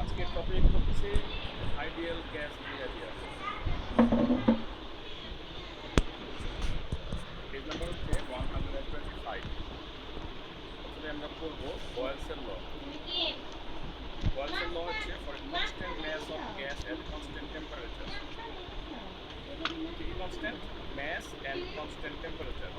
আজকের টপিক হচ্ছে ideal gas behaviour. Page number হচ্ছে 125। প্রথমে আমরা পড়ব বয়েলসের ল। বয়েলসের ল হচ্ছে for a constant mass of gas at constant temperature. কি constant mass and constant temperature.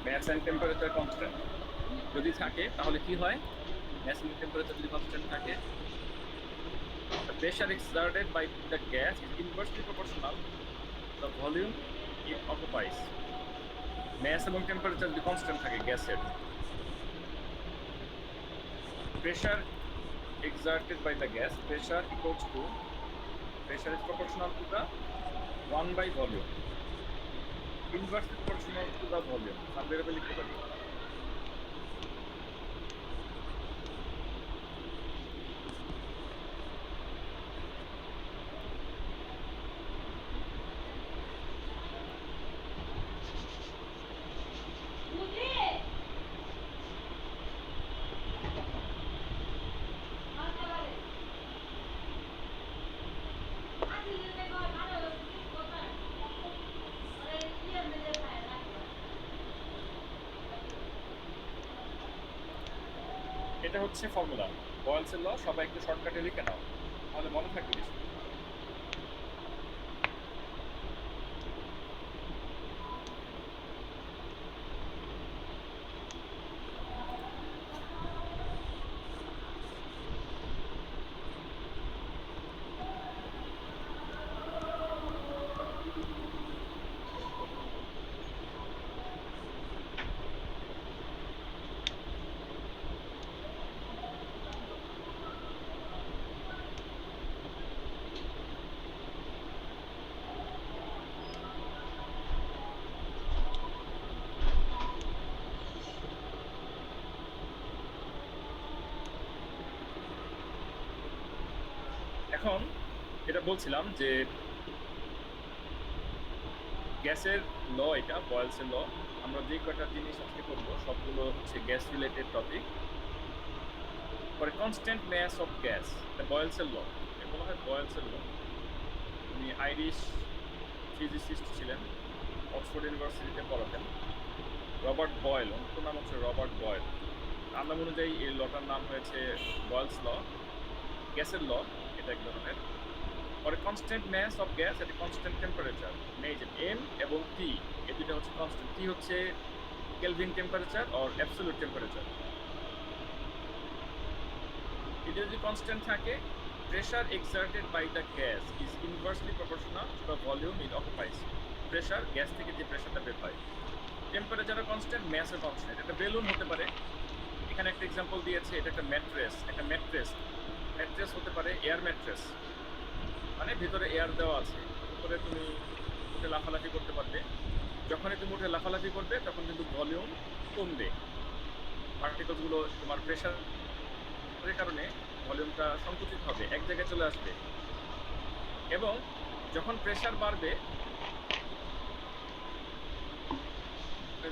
Mass and temperature constant যদি থাকে তাহলে কি হয়? ম্যাস এন্ড টেম্পারেচার যদি কনস্ট্যান্ট থাকে, the pressure exerted by the gas is inversely proportional to the volume it occupies. Mass এবং temperature যদি কনস্ট্যান্ট থাকে গ্যাসের, pressure exerted by the gas, pressure equals to, pressure is proportional to the 1 by volume, inversely proportional to the volume. সাবভেরিয়েবল লিখতে পারি। এটা হচ্ছে formula বয়েলসের ল। সবাই একটু শর্টকাটে লিখে নাও, তাহলে মনে থাকবে বেশি। এখন এটা বলছিলাম যে গ্যাসের ল, এটা বয়েলসের ল। আমরা যে কটা জিনিস আজকে করবো সবগুলো হচ্ছে gas related topic. For constant mass of gas, এটা বয়েলসের ল, এটা বলা হয় বয়েলসের ল। উনি আইরিশ ফিজিসিস্ট ছিলেন, অক্সফোর্ড ইউনিভার্সিটিতে পড়াতেন। রবার্ট বয়েল, ওর নাম হচ্ছে রবার্ট বয়েল। নাম অনুযায়ী এই লটার নাম হয়েছে বয়েলস ল, গ্যাসের ল। এটা এক ধরনের for a constant mass of gas at a constant temperature. এই যে এম এবং টি, এই দুটো হচ্ছে কনস্ট্যান্ট। টি হচ্ছে kelvin temperature or absolute temperature. এটা যদি কনস্ট্যান্ট থাকে, pressure exerted by the gas is inversely proportional to the volume it occupies. Pressure, gas থেকে যে প্রেশারটা বের হয়। টেম্পারেচারও কনস্ট্যান্ট, ম্যাসও কনস্ট্যান্ট। এটা বেলুন হতে পারে, এখানে একটা এক্সাম্পল দিয়েছে, এটা একটা ম্যাট্রেস। একটা ম্যাট্রেস, ম্যাট্রেস হতে পারে এয়ার ম্যাট্রেস, মানে ভিতরে এয়ার দেওয়া আছে, উপরে তুমি উঠে লাফালাফি করতে পারবে। যখনই তুমি উঠে লাফালাফি করবে তখন কিন্তু ভলিউম কমবে, পার্টিকেলসগুলো তোমার প্রেশারের কারণে ভলিউমটা সংকুচিত হবে, এক জায়গায় চলে আসবে। এবং যখন প্রেশার বাড়বে,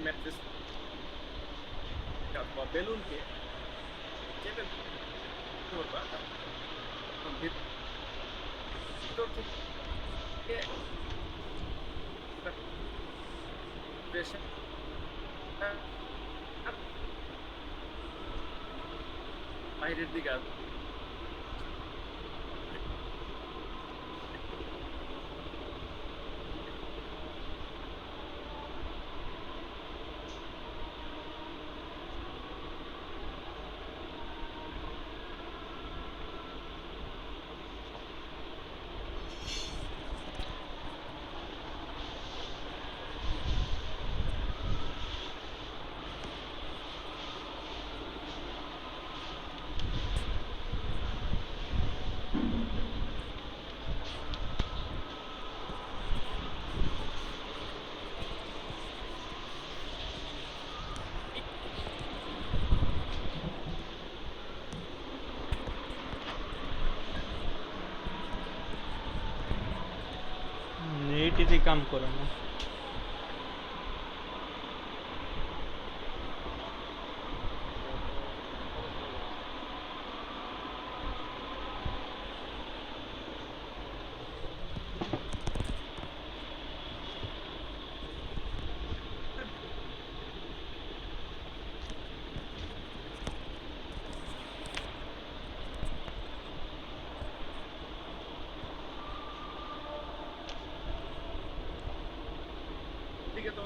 ম্যাট্রেস বা বেলুনকে চেপে ধরবা, ভিতর থেকে প্রেশার বাইরের দিকে আসবে। কিছুই কাম করে না। দিকে তো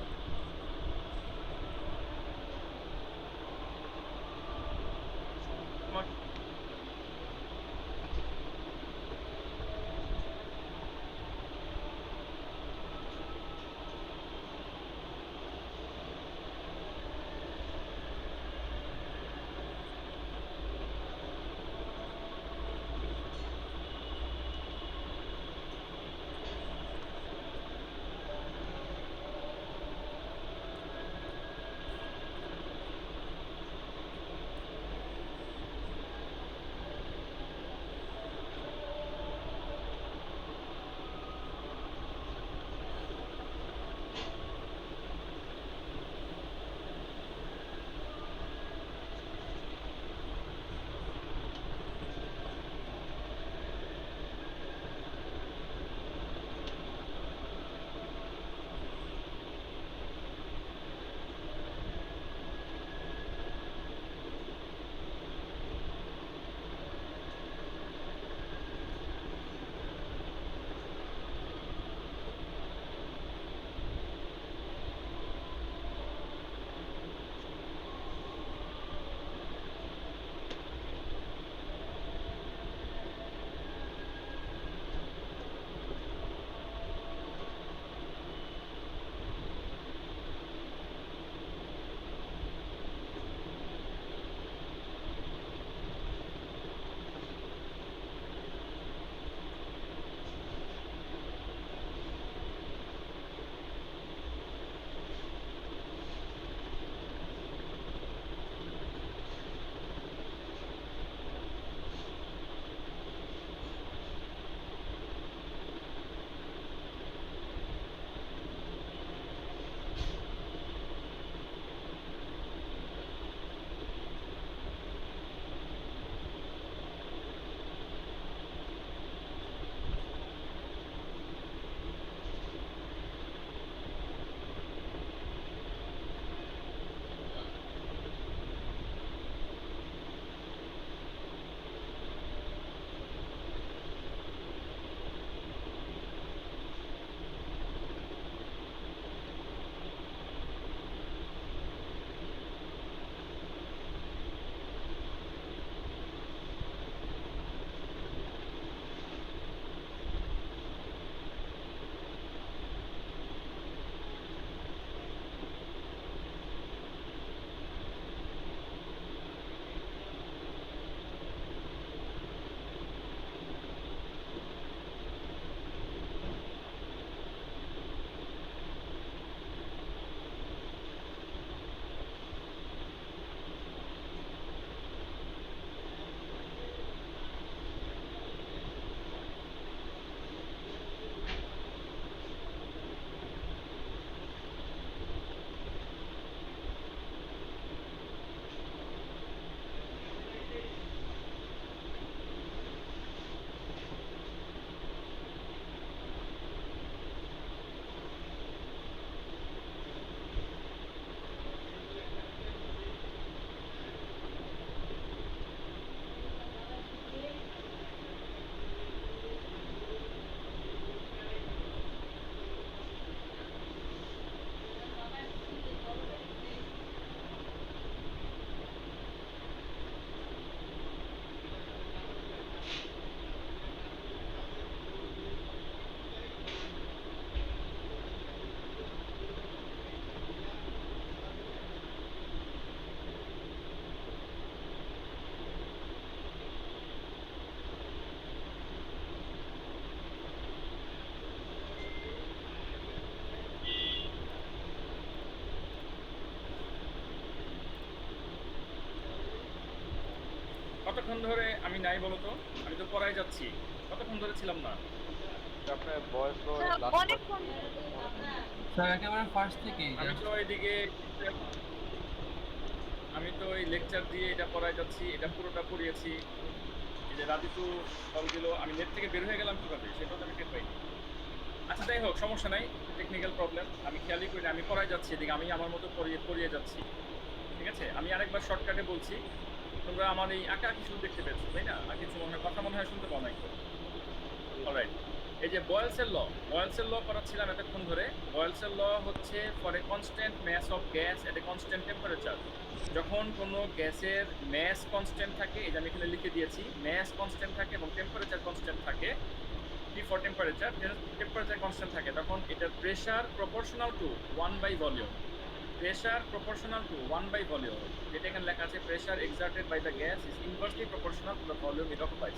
তোমার কতক্ষণ ধরে আমি নাই বলো তো? আমি তো পড়াই যাচ্ছি। কতক্ষণ ধরে ছিলাম না? আপনার বয়স তো স্যার লাস্ট অনেকক্ষণ স্যার একেবারে ফার্স্ট থেকেই আমি তো জাস্ট এদিকে আমি তো এই লেকচার দিয়ে এটা পড়াই যাচ্ছি, এটা পুরোটা পড়িয়েছি। এই যে রাজু কল দিল, আমি নেট থেকে বের হয়ে গেলাম কিভাবে সেটাও তো আমি টের পাইনি। আচ্ছা যাই হোক, সমস্যা নাই, টেকনিক্যাল প্রবলেম। আমি খেয়ালই করি না, আমি পড়াই যাচ্ছি এদিকে, আমি আমার মতো পড়িয়ে যাচ্ছি। ঠিক আছে, আমি আরেকবার শর্টকাটে বলছি, তোমরা আমার এই আঁকা কিছু দেখতে পেয়েছো তাই না? আর কিছু মনে হয় কথা মনে হয় শুনতে পাও নাই তো। অলরাইট, এই যে বয়েলসের ল পড়াচ্ছিলাম এতক্ষণ ধরে। বয়েলসের ল হচ্ছে for a constant mass of gas at a constant temperature. যখন কোনো গ্যাসের ম্যাস কনস্ট্যান্ট থাকে, এই যে আমি এখানে লিখে দিয়েছি, ম্যাস কনস্ট্যান্ট থাকে এবং টেম্পারেচার কনস্ট্যান্ট থাকে, T for temperature, temperature constant থাকে, তখন এটার প্রেশার প্রপোর্শনাল টু 1/ভলিউম। প্রেশার প্রপোর্শনাল টু 1/ভলিউম, যেটা এখানে লেখা আছে, pressure exerted by the gas is inversely proportional to the volume it occupies.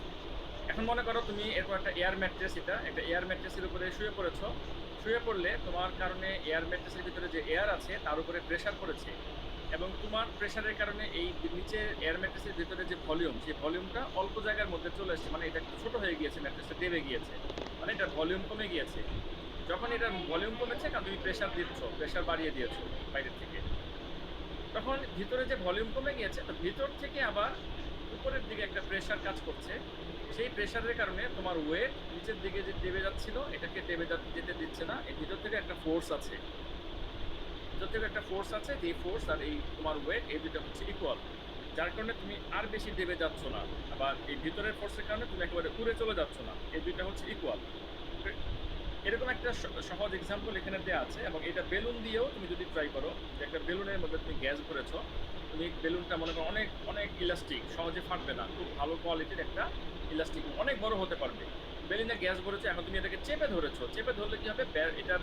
এখন মনে করো তুমি এরকম একটা এয়ার ম্যাট্রেস, এটা একটা এয়ার ম্যাট্রেসের উপরে শুয়ে পড়েছো। শুয়ে পড়লে তোমার কারণে এয়ার ম্যাট্রেসের ভিতরে যে এয়ার আছে তার উপরে প্রেশার পড়েছে, এবং তোমার প্রেশারের কারণে এই নিচে এয়ার ম্যাট্রেসের ভিতরে যে ভলিউম, সেই ভলিউমটা অল্প জায়গার মধ্যে চলে আসছে, মানে এটা একটু ছোট হয়ে গিয়েছে, ম্যাট্রেসটা দেবে গিয়েছে, মানে এটার ভলিউম কমে গিয়েছে। যখন এটার ভলিউম কমেছে, কারণ তুমি প্রেশার দিচ্ছ, প্রেশার বাড়িয়ে দিয়েছো বাইরের থেকে, তখন ভিতরে যে ভলিউম কমে গিয়েছে, তো ভিতর থেকে আবার উপরের দিকে একটা প্রেশার কাজ করছে। সেই প্রেশারের কারণে তোমার ওয়েট নিচের দিকে যে দেবে যাচ্ছিল, এটাকে যেতে দিচ্ছে না। এই ভিতর থেকে একটা ফোর্স আছে, ভিতর থেকে একটা ফোর্স আছে, যে ফোর্স আর এই তোমার ওয়েট, এই দুটো হচ্ছে ইকুয়াল, যার কারণে তুমি আর বেশি দেবে যাচ্ছ না। আবার এই ভিতরের ফোর্সের কারণে তুমি একেবারে উড়ে চলে যাচ্ছ না, এই দুইটা হচ্ছে ইকুয়াল। এরকম একটা সহজ এক্সাম্পল এখানে দেওয়া আছে, এবং এটা বেলুন দিয়েও তুমি যদি ট্রাই করো, যে একটা বেলুনের মধ্যে তুমি গ্যাস ভরেছো, তুমি বেলুনটা মনে করো অনেক অনেক ইলাস্টিক, সহজে ফাটবে না, খুব ভালো কোয়ালিটির একটা ইলাস্টিক, অনেক বড় হতে পারবে। বেলুনে গ্যাস ভরেছো, এখন তুমি এটাকে চেপে ধরেছো, চেপে ধরলে কি হবে, এটার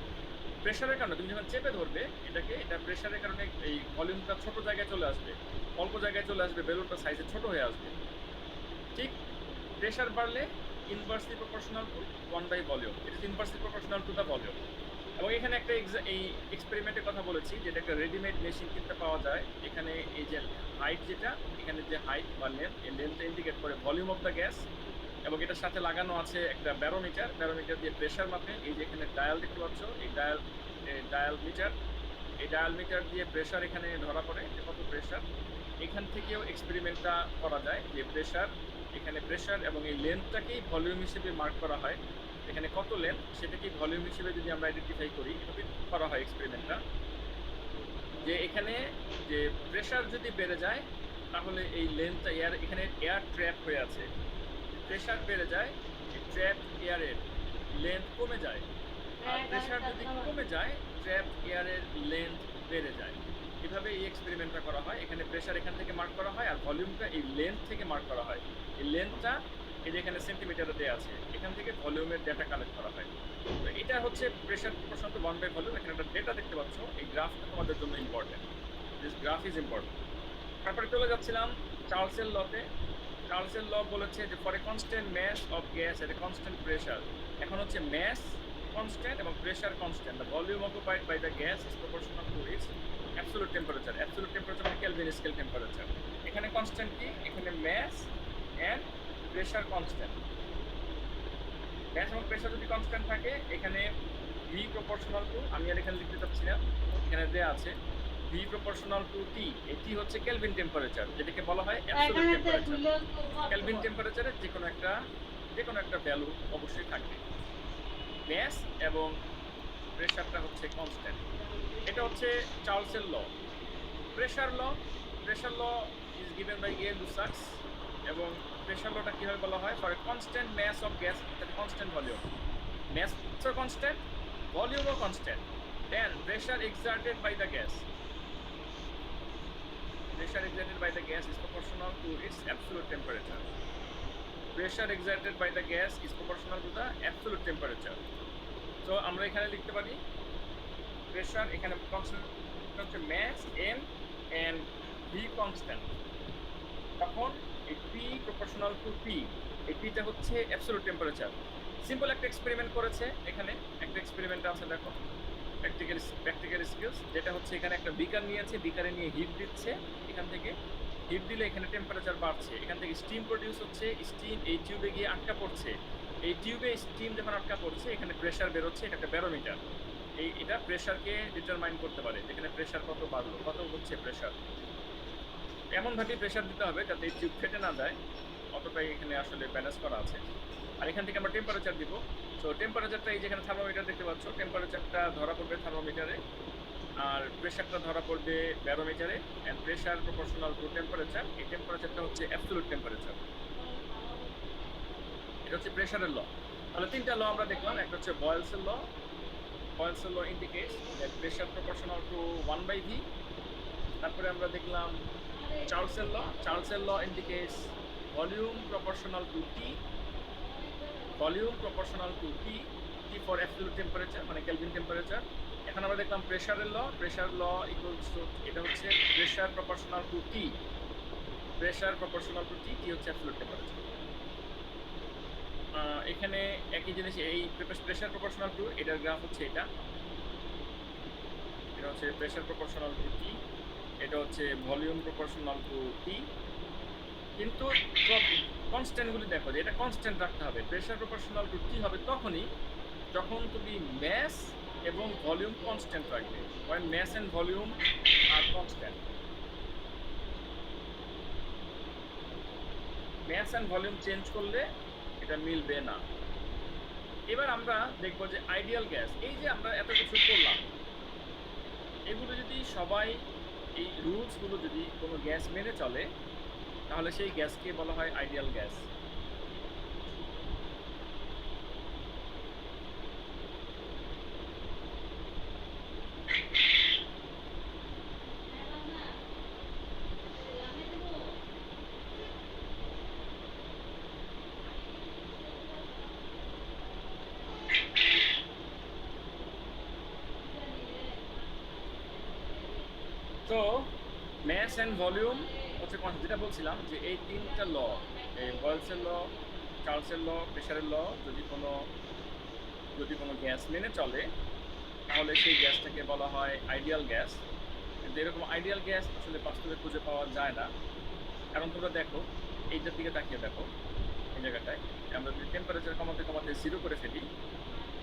প্রেশারের কারণে তুমি যখন চেপে ধরবে এটাকে, এটা প্রেশারের কারণে এই ভলিউমটা ছোট জায়গায় চলে আসবে, অল্প জায়গায় চলে আসবে, বেলুনটা সাইজে ছোট হয়ে আসবে। ঠিক প্রেশার বাড়লে ইনভার্সলি প্রপোর্শনাল টু 1/ভলিউম, it is inversely proportional to the volume. এবং এখানে একটা এই এক্সপেরিমেন্টের কথা বলেছি, যেটা একটা রেডিমেড মেশিন কিনতে পাওয়া যায়। এখানে এই যে হাইট, যেটা এখানে যে হাইট বা লেন্থ, এই লেন্থটা ইন্ডিকেট করে ভলিউম অফ দ্য গ্যাস, এবং এটার সাথে লাগানো আছে একটা ব্যারোমিটার, ব্যারোমিটার দিয়ে প্রেশার মাপে। এই যে এখানে ডায়াল দেখতে পাচ্ছ, এই ডায়াল মিটার, এই ডায়াল মিটার দিয়ে প্রেশার এখানে ধরা পড়ে যে কত প্রেশার। এখান থেকেও এক্সপেরিমেন্টটা করা যায়, যে প্রেশার, এখানে প্রেশার এবং এই লেন্থটাকেই ভলিউম হিসেবে মার্ক করা হয়। এখানে কত লেন্থ সেটাকেই ভলিউম হিসেবে যদি আমরা আইডেন্টিফাই করি, এভাবে করা হয় এক্সপেরিমেন্টটা, যে এখানে যে প্রেশার যদি বেড়ে যায়, তাহলে এই লেন্থটা এয়ার, এখানে এয়ার ট্র্যাপ হয়ে আছে, প্রেশার বেড়ে যায়, এই ট্র্যাপ এয়ারের লেন্থ কমে যায়। আর প্রেশার যদি কমে যায়, ট্র্যাপ এয়ারের লেন্থ বেড়ে যায়। এভাবে এই এক্সপেরিমেন্টটা করা হয়। এখানে প্রেশার এখান থেকে মার্ক করা হয়, আর ভলিউমটা এই লেন্থ থেকে মার্ক করা হয়। এই লেন্থটা এই যে এখানে সেন্টিমিটারে দেওয়া আছে, এখান থেকে ভলিউমের ডেটা কালেক্ট করা হয়। তো এটা হচ্ছে প্রেশার প্রপোর্শনাল টু 1/ভলিউম। এখানে একটা ডেটা দেখতে পাচ্ছ, এই গ্রাফটা তোমাদের জন্য important, this graph is important. তারপরে চলে যাচ্ছিলাম চার্লসের লতে। চার্লসের ল বলেছে যে for a constant mass of gas at a constant pressure, এখন হচ্ছে ম্যাস কনস্ট্যান্ট এবং pressure constant, the volume occupied by the gas is proportional to its absolute temperature. Absolute temperature মানে কেলভিন স্কেল টেম্পারেচার। এখানে constant কি, এখানে mass and pressure constant. Mass এবং pressure যদি constant থাকে, এখানে ভি প্রপোর্শনাল টু, আমি আর এখানে লিখতে চাচ্ছি না, এখানে দেওয়া আছে ভি প্রপোর্শনাল টু টি। এটি হচ্ছে কেলভিন টেম্পারেচার, যেটাকে বলা হয় অ্যাবসলিউট টেম্পারেচার। কেলভিন টেম্পারেচারের যে কোনো একটা ভ্যালু অবশ্যই থাকবে। ম্যাস এবং প্রেশারটা হচ্ছে কনস্ট্যান্ট। এটা হচ্ছে চার্লসের law. Pressure law, pressure law is given by a Lussac's, এবং প্রেশার লটা কীভাবে বলা হয়, for a constant mass of gas at constant volume, mass are constant, volume are constant, then pressure exerted by the gas, pressure exerted by the gas is proportional to its absolute temperature. Pressure exerted by the gas is proportional to the absolute temperature. So আমরা এখানে লিখতে পারি pressure, এখানে constant হচ্ছে mass m and v constant, তখন এই p proportional to p, এই pটা হচ্ছে absolute temperature। সিম্পল একটা এক্সপেরিমেন্ট করেছে, এখানে একটা এক্সপেরিমেন্ট আছে, দেখো প্র্যাকটিক্যাল স্কিলস, যেটা হচ্ছে এখানে একটা বিকার নিয়েছে, বিকারে নিয়ে হিট দিচ্ছে, এখান থেকে হিট দিলে এখানে টেম্পারেচার বাড়ছে, এখান থেকে স্টিম প্রডিউস হচ্ছে, স্টিম এই টিউবে গিয়ে আটকা পড়ছে, এই টিউবে স্টিম যখন আটকা পড়ছে, এখানে প্রেসার বেরোচ্ছে, এটা একটা ব্যারোমিটার। এটা প্রেসারকে ডিটারমাইন করতে পারে, যেখানে প্রেসার কত বাড়লো, কত হচ্ছে প্রেসার। এমনভাবে প্রেসার দিতে হবে যাতে এই টিউব ফেটে না যায়, অতটাই এখানে আসলে ব্যালেন্স করা আছে। আর এখান থেকে আমরা টেম্পারেচার দিব। সো টেম্পারেচারটা এই যেখানে থার্মোমিটার দেখতে পাচ্ছ, টেম্পারেচারটা ধরা পড়বে থার্মোমিটারে, আর প্রেসারটা ধরা পড়বে ব্যারোমিটারে। And pressure proportional to temperature. এই টেম্পারেচারটা হচ্ছে অ্যাবসলিউট টেম্পারেচার। এটা হচ্ছে প্রেসারের ল। তাহলে তিনটা ল আমরা দেখলাম। একটা হচ্ছে বয়েলসের ল। বয়েলসের law indicates that pressure proportional to 1/v। তারপরে আমরা দেখলাম চার্লসের ল। চার্লসের law indicates volume proportional to T. Volume proportional to T, T for absolute temperature মানে কেলভিন টেম্পারেচার। এখন আমরা দেখলাম প্রেসারের law. Pressure law equals to, এটা হচ্ছে pressure proportional to T. Pressure proportional to T, T হচ্ছে absolute temperature. এখানে একই জিনিস, এই প্রেসার প্রপোর্শনাল টু, এটার গ্রাফ হচ্ছে এটা। এটা হচ্ছে প্রেসার প্রপোর্শনাল টু টি, এটা হচ্ছে ভলিউম প্রপোর্শনাল টু টি। কিন্তু কনস্ট্যান্টগুলি দেখো, যে এটা কনস্ট্যান্ট রাখতে হবে। প্রেসার প্রপোর্শনাল টু টি হবে তখনই যখন তুমি ম্যাস এবং ভলিউম কনস্ট্যান্ট রাখবে। when mass and volume are constant. Mass and volume change করলে এটা মিলবে না। এবার আমরা দেখব যে আইডিয়াল গ্যাস, এই যে আমরা এত কিছু করলাম, এগুলো যদি সবাই, এই রুলসগুলো যদি কোনো গ্যাস মেনে চলে, তাহলে সেই গ্যাসকে বলা হয় আইডিয়াল গ্যাস। তো ম্যাস অ্যান্ড ভলিউম হচ্ছে যেটা বলছিলাম, যে এই তিনটা ল, এই বয়েলসের ল, চার্লসের ল, প্রেসারের ল, যদি কোনো গ্যাস মেনে চলে, তাহলে সেই গ্যাসটাকে বলা হয় আইডিয়াল গ্যাস। কিন্তু এরকম আইডিয়াল গ্যাস আসলে বাস্তবে খুঁজে পাওয়া যায় না। কারণ তোমরা দেখো, এইটার দিকে তাকিয়ে দেখো, এই জায়গাটায় আমরা যদি টেম্পারেচার কমাতে কমাতে জিরো করে ফেলি,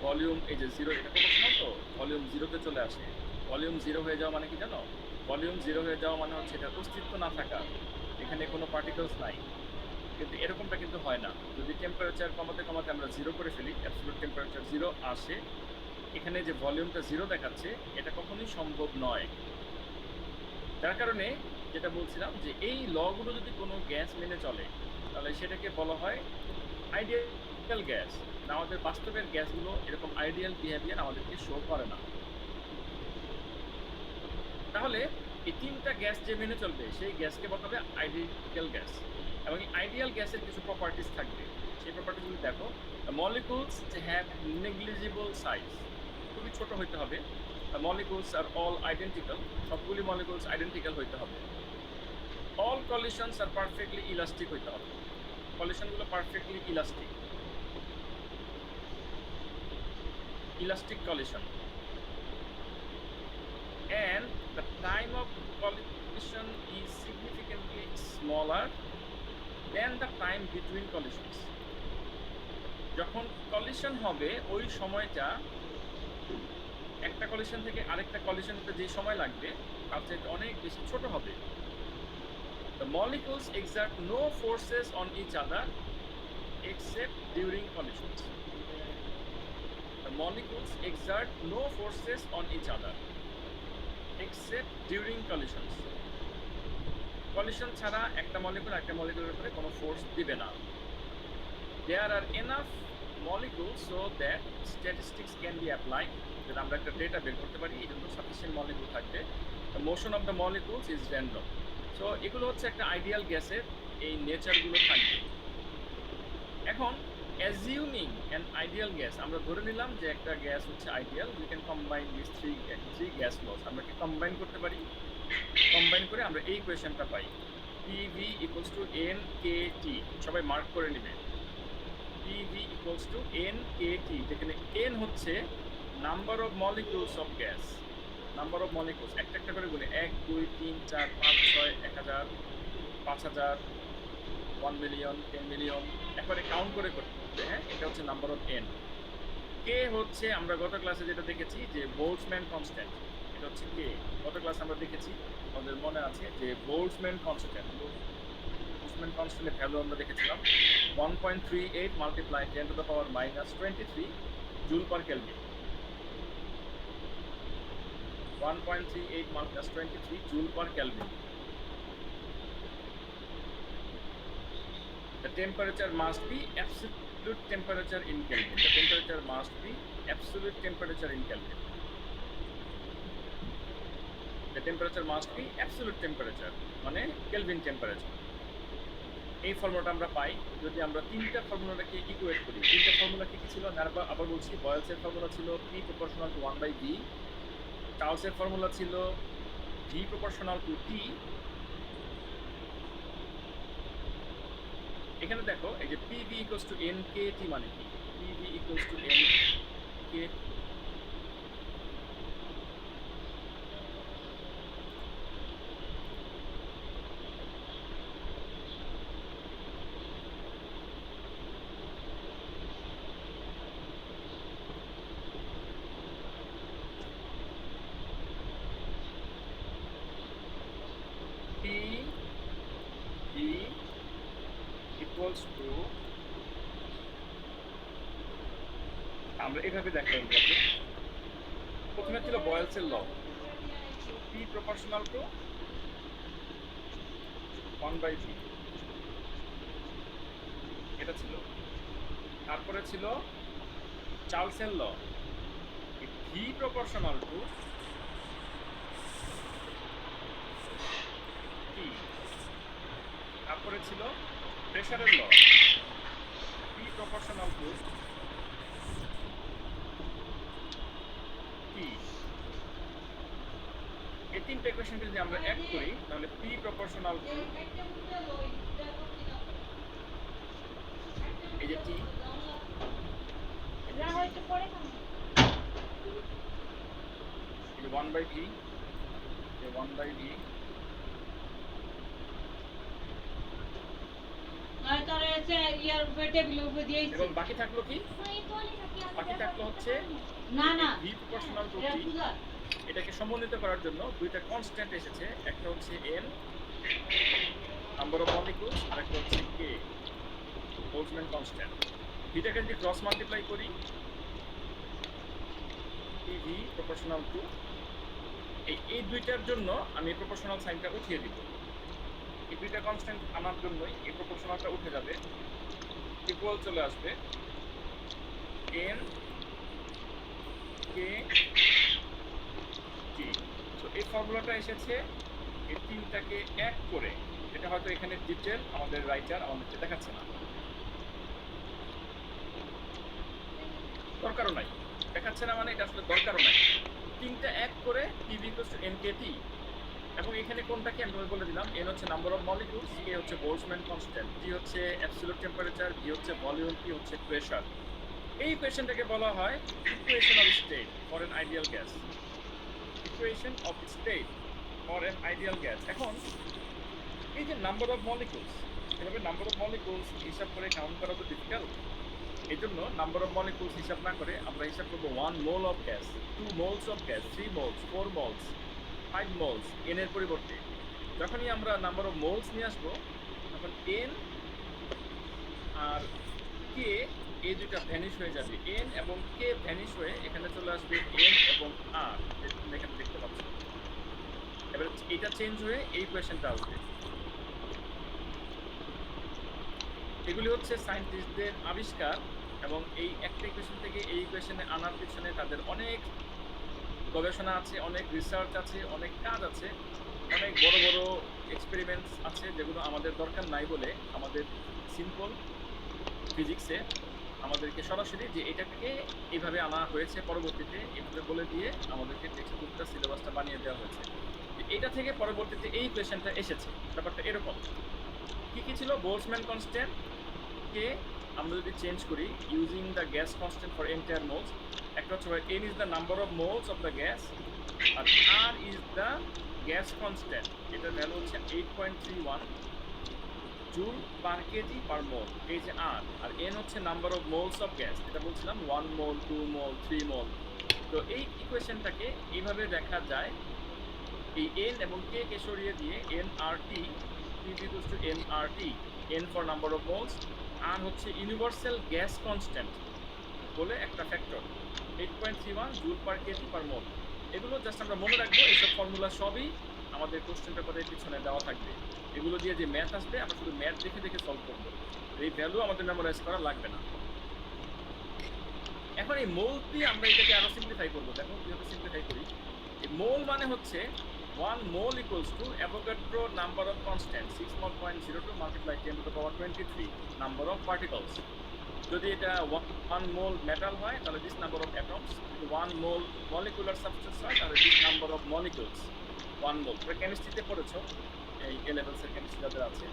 ভলিউম এই যে জিরো, এটা প্রপোর্শনাল, তো ভলিউম জিরোতে চলে আসে। ভলিউম জিরো হয়ে যাওয়া মানে কি জানো? ভলিউম জিরো হয়ে যাওয়া মানে হচ্ছে এটা অস্তিত্ব না থাকা, এখানে কোনো পার্টিকেলস নাই। কিন্তু এরকমটা কিন্তু হয় না। যদি টেম্পারেচার কমাতে কমাতে আমরা জিরো করে ফেলি, অ্যাবসলিউট টেম্পারেচার জিরো আসে, এখানে যে ভলিউমটা জিরো দেখাচ্ছে, এটা কখনোই সম্ভব নয়। যার কারণে যেটা বলছিলাম, যে এই লগুলো যদি কোনো গ্যাস মেনে চলে, তাহলে সেটাকে বলা হয় আইডিয়াল গ্যাস। আমাদের বাস্তবের গ্যাসগুলো এরকম আইডিয়াল বিহেভিয়ার আমাদেরকে শো করে না। তাহলে এই তিনটা গ্যাস যে মেনে চলবে, সেই গ্যাসকে বলা হবে আইডিয়াল গ্যাস। এবং এই আইডিয়াল গ্যাসের কিছু প্রপার্টিস থাকবে। সেই প্রপার্টিসগুলি দেখো, মলিকুলস হ্যাভ নেগলিজিবল সাইজ, খুবই ছোট হইতে হবে। মলিকুলস আর অল আইডেন্টিক্যাল, সবগুলি মলিকুলস আইডেন্টিক্যাল হইতে হবে। All collisions are perfectly elastic হইতে হবে, কলিশনগুলো perfectly elastic, elastic collision. And the time of collision is significantly smaller than the time between collisions. যখন কলিশন হবে, ওই সময়টা একটা কলিশন থেকে আরেকটা কলিশন হতে যে সময় লাগবে, তার চেয়ে অনেক বেশি ছোট হবে। The molecules exert no forces on each other except during collisions. The molecules exert no forces on each other except during collisions. Collision ছাড়া একটা মলিকুল একটা মলিকুলের উপরে কোনো ফোর্স দিবে না। There are enough molecules so that statistics can be applied. যদি আমরা একটা ডেটা বের করতে পারি, এই জন্য সাফিসিয়েন্ট মলিকুল থাকবে। The motion of the molecules is random. So এগুলো হচ্ছে একটা আইডিয়াল গ্যাসের এই নেচারগুলো থাকবে। এখন assuming an ideal gas, আমরা ধরে নিলাম যে একটা গ্যাস হচ্ছে ideal, we can combine these three gas laws. আমরা কি কম্বাইন করতে পারি? কম্বাইন করে আমরা এই ইকুয়েশনটা পাই, PV equals to NKT। সবাই মার্ক করে নেবে, PV equals to NKT, যেখানে N হচ্ছে number of molecules of gas. Number of molecules একটা একটা করে গুনে, 1 2 3 4 5 6 1000 5000 1 মিলিয়ন 10 মিলিয়ন একবারে কাউন্ট করে করতে, হ্যাঁ, এটা হচ্ছে নাম্বার অফ এন। কে হচ্ছে আমরা গত ক্লাসে যেটা দেখেছি যে বোল্টজম্যান কনস্ট্যান্ট, এটা হচ্ছে কে। গত ক্লাসে আমরা দেখেছি, আমাদের মনে আছে যে বোল্টজম্যান কনস্ট্যান্ট, বোল্টজম্যান কনস্ট্যান্টের ভ্যালু আমরা দেখেছিলাম 1.38 multiply 10 to the power -23 joule per kelvin. 1.38 -23 joule per Kelvin. The temperature must be absolute temperature in Kelvin. The temperature must be absolute temperature in Kelvin. The temperature must be absolute temperature, মানে Kelvin temperature. এই ফর্মুলাটা আমরা পাই যদি আমরা তিনটা ফর্মুলাটাকে equate করি। তিনটা formula কি কি ছিল? আবার বলছি, বয়েলসের ফর্মুলা ছিল P proportional to 1/V, চার্লসের ফর্মুলা ছিল V proportional to T। এখানে দেখো এই যে PV equals to NKT মানে কি? PV equals to NKT। PV equals to, আমরা এভাবে দেখাই। প্রথমে ছিল বয়েলসের ল, P proportional to 1/V, এটা ছিল। তারপরে ছিল চার্লসের ল, V proportional to T। তারপরে ছিল প্রেসারের ল, P proportional to T। এই তিনটা ইকুয়েশনকে যদি আমরা এক করি তাহলে P proportional to এই যে T, এই যে 1/V, এই 1/V, এবং বাকি থাকলো কি? বাকি থাকলো হচ্ছে V proportional to T। এটাকে সমন্বিত করার জন্য দুইটা কনস্ট্যান্ট এসেছে, একটা হচ্ছে N নাম্বার অফ মলিকিউলস, আর একটা হচ্ছে K বোল্টজম্যান কনস্ট্যান্ট। দুইটাকে যদি ক্রস মাল্টিপ্লাই করি, PV proportional to এই দুইটার জন্য আমি প্রপোর্শনাল সাইনটা উঠিয়ে দিব। এই দুইটা কনস্ট্যান্ট আনার জন্যই এই প্রপোর্শনালটা উঠে যাবে, ইকুয়াল চলে আসবে N K T। তো এই ফর্মুলাটা এসেছে এই তিনটাকে এক করে। এটা হয়তো এখানে ডিটেল আমাদের রাইটার আমাদেরকে দেখাচ্ছে না, দরকারও নাই, দেখাচ্ছে না মানে এটা আসলে দরকারও নাই। তিনটা এক করে PV equals to NKT, এবং এখানে কোনটাকে আমি বলে দিলাম, N হচ্ছে নাম্বার অফ মলিকিউলস, K হচ্ছে বোল্টজম্যান কনস্ট্যান্ট, T হচ্ছে অ্যাবসলিউট টেম্পারেচার, V হচ্ছে ভলিউম, T হচ্ছে প্রেসার। এই ইকুয়েশনটাকে বলা হয় equation of state for an ideal gas. Equation of state for an ideal gas. এখন এই যে নাম্বার অফ মলিকিউলস, এভাবে নাম্বার অফ মলিকিউলস হিসাব করে কাউন্ট করা তো ডিফিকাল্ট। এই জন্য নাম্বার অফ মলিকিউলস হিসাব না করে আমরা হিসাব করবো 1 mole of gas, 2 moles of gas, 3 moles, 4 moles, 5 moles, N এর পরিবর্তে। যখনই আমরা নাম্বার অফ মোলস নিয়ে আসবো তখন N আর K এই দুইটা ভ্যানিশ হয়ে যাবে, N এবং K ভ্যানিশ হয়ে এখানে চলে আসবে N এবং R, তুমি এখানে দেখতে পাচ্ছ। এবার এটা চেঞ্জ হয়ে এই ইকুয়েশনটা আসবে। এগুলি হচ্ছে সায়েন্টিস্টদের আবিষ্কার, এবং এই একটা ইকুয়েশন থেকে এই ইকুয়েশনে আনার পিছনে তাদের অনেক গবেষণা আছে, অনেক রিসার্চ আছে, অনেক কাজ আছে, অনেক বড় বড় এক্সপেরিমেন্টস আছে, যেগুলো আমাদের দরকার নাই বলে আমাদের সিম্পল ফিজিক্সে আমাদেরকে সরাসরি যে এটাকে এইভাবে আনা হয়েছে, পরবর্তীতে এইভাবে বলে দিয়ে আমাদেরকে টেক্সট বুকটা সিলেবাসটা বানিয়ে দেওয়া হয়েছে। এটা থেকে পরবর্তীতে এই ইকুয়েশনটা এসেছে। ব্যাপারটা এরকম। কি কি ছিল? বোল্টজম্যান কনস্ট্যান্ট কে আমরা যদি চেঞ্জ করি using the gas constant for entire moles, একটা হচ্ছে N is the number of moles of the gas, আর R is the gas constant, এটার ভ্যালু হচ্ছে 8.31 joule per KG per mole, এই যে আর এন হচ্ছে number of moles of gas, এটা বলছিলাম 1 মোল 2 মোল 3 মোল। তো এই ইকুয়েশনটাকে এইভাবে দেখা যায়, এই এন এবং কে কে সরিয়ে দিয়ে NRT PV equals to NRT, N for number of moles, আর হচ্ছে ইউনিভার্সাল গ্যাস কনস্ট্যান্ট বলে একটা factor 8.31 joule per KG per mole. এগুলো জাস্ট আমরা মনে রাখবো, এইসব ফর্মুলা সবই আমাদের কোশ্চেন পেপারের পিছনে দেওয়া থাকবে। এগুলো দিয়ে যে ম্যাথ আসবে আমরা শুধু ম্যাথ দেখে দেখে সলভ করবো, এই ভ্যালু আমাদের মেমোরাইজ করা লাগবে না। এখন এই মোল দিয়ে আমরা এটাকে আরো সিম্পলিফাই করবো। দেখো কিভাবে সিম্পলিফাই করি। এই মোল মানে হচ্ছে 1 mole equals to Avogadro number of constant 6.02 multiply 10 to the power 23 number of particles. যদি এটা 1 মোল মেটাল হয় তাহলে দিস নাম্বার অফ অ্যাটমস, যদি 1 মোল মলিকুলার সাবস্টেন্স হয় তাহলে দিস নাম্বার অফ মলিকুলস 1 মোল। তোমরা কেমিস্ট্রিতে পড়েছো, এই এ লেভেলসের কেমিস্ট্রি যাদের আছে,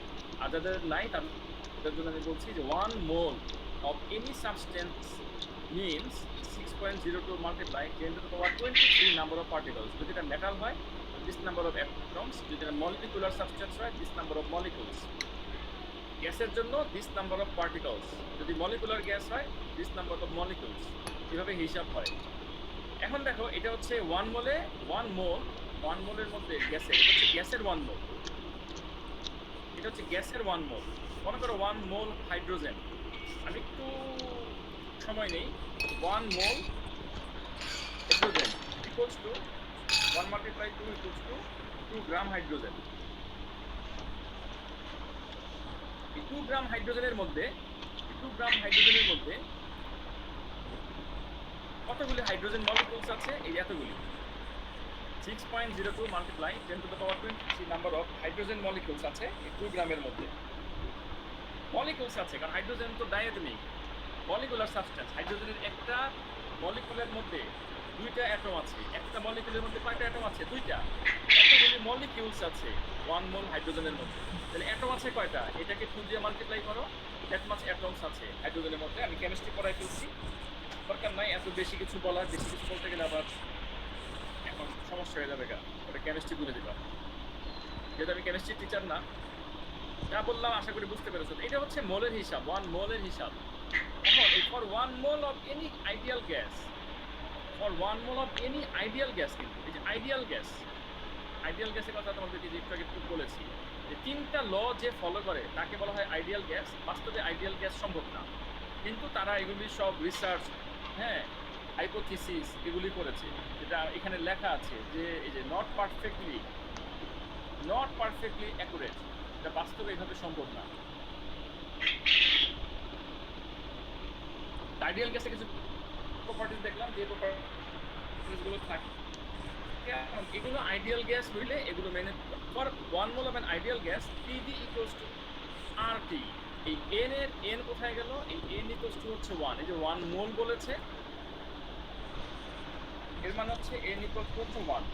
আর যাদের নাই তাদের জন্য আমি বলছি যে 1 mole of any substance means 6.02 multiply 10 to the power 23 number of particles. যদি এটা মেটাল হয় this number of atoms, যদি এটা molecular substance হয় this number of molecules. গ্যাসের জন্য this number of particles, যদি molecular গ্যাস হয় this number of molecules। এভাবে হিসাব হয়। এখন দেখো এটা হচ্ছে 1 মোলে 1 মোল, 1 মোলের মধ্যে গ্যাসের, এটা হচ্ছে গ্যাসের 1 মোল, এটা হচ্ছে গ্যাসের 1 মোল। মনে করো 1 মোল হাইড্রোজেন, আমি একটু সময় নেই, 1 mole hydrogen equals to 1 multiply 2 equals to 2 gram hydrogen. এই 2 গ্রাম হাইড্রোজেনের মধ্যে কতগুলি হাইড্রোজেন মলিকিউলস আছে? এই এতগুলি, 6.02 multiply 10 to the power 23 number of hydrogen molecules আছে এই 2 গ্রামের মধ্যে। মলিকিউলস আছে কারণ হাইড্রোজেন তো ডায়াটমিক মলিকুলার সাবস্টেন্স। হাইড্রোজেনের একটা মলিকুলের মধ্যে 2টা অ্যাটম আছে, একটা মলিকুলের মধ্যে কয়টা অ্যাটম আছে? 2টা। এতগুলি মলিকিউলস আছে 1 মোল হাইড্রোজেনের মধ্যে, তাহলে অ্যাটম আছে কয়টা? এটাকে 2 দিয়ে মাল্টিপ্লাই করো, দ্যাট মাচ অ্যাটমস আছে হাইড্রোজেনের মধ্যে। আমি কেমিস্ট্রি পড়াই ফেলছি, দরকার নাই এত বেশি কিছু বলার, বেশি কিছু বলতে গেলে আবার এখন সমস্যা হয়ে যাবে। ওটা কেমিস্ট্রি বলে দিবা, যেহেতু আমি কেমিস্ট্রি টিচার না। যা বললাম আশা করি বুঝতে পেরেছো। এটা হচ্ছে মোলের হিসাব, 1 মোলের হিসাব। এখন for 1 mole of any ideal gas, for 1 mole of any ideal gas, কিন্তু এই যে আইডিয়াল গ্যাসের কথা তোমাদেরকে যে একটু আগে বলেছি, যে 3টা ল যে ফলো করে তাকে বলা হয় আইডিয়াল গ্যাস। বাস্তবে আইডিয়াল গ্যাস সম্ভব না, কিন্তু তারা এগুলি সব রিসার্চ, হ্যাঁ, হাইপোথিসিস এগুলি করেছে, যেটা এখানে লেখা আছে যে এই যে নট পারফেক্টলি অ্যাকুরেট, এটা বাস্তবে এইভাবে সম্ভব না। আইডিয়াল গ্যাসে কিছু প্রপার্টিজ দেখলাম, যে প্রপার্টিজগুলো থাকে এগুলো আইডিয়াল গ্যাস হইলে এগুলো মেনে। For 1 mole of an ideal gas PV equals to RT। এই n এর n কোথায় গেল? এই n ইকুয়ালস টু হচ্ছে 1, এই যে 1 মোল বলেছে, এর মানে হচ্ছে n ইকুয়ালস টু হচ্ছে 1।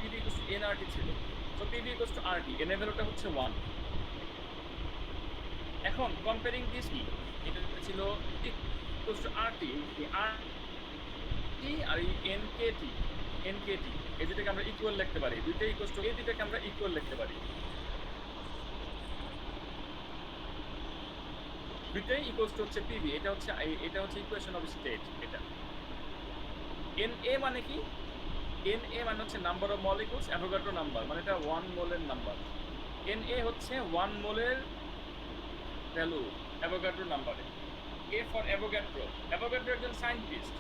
PV ইকুয়ালস টু nRT ছিল, so PV equals to RT, n এর ভ্যালুটা হচ্ছে 1। এখন কম্পেয়ারিং দিস, এটা ছিল ইকুয়ালস টু RT, এই RT আর এই NKT এই দুটাকে আমরা ইকুয়াল লিখতে পারি, দুইটাই ইকুয়ালস টু, এই দুটাকে আমরা ইকুয়াল লিখতে পারি, দুইটাই ইকুয়ালস টু হচ্ছে PV। এটা হচ্ছে ইকুয়েশন অফ স্টেট। এটা Na মানে কি? Na মানে হচ্ছে number of molecules, Avogadro number, মানে এটা 1 মোলের নাম্বার। Na হচ্ছে 1 মোলের ভ্যালু অ্যাভোগাড্রো নাম্বারে। A ফর অ্যাভোগাড্রো, অ্যাভোগাড্রো একজন scientist.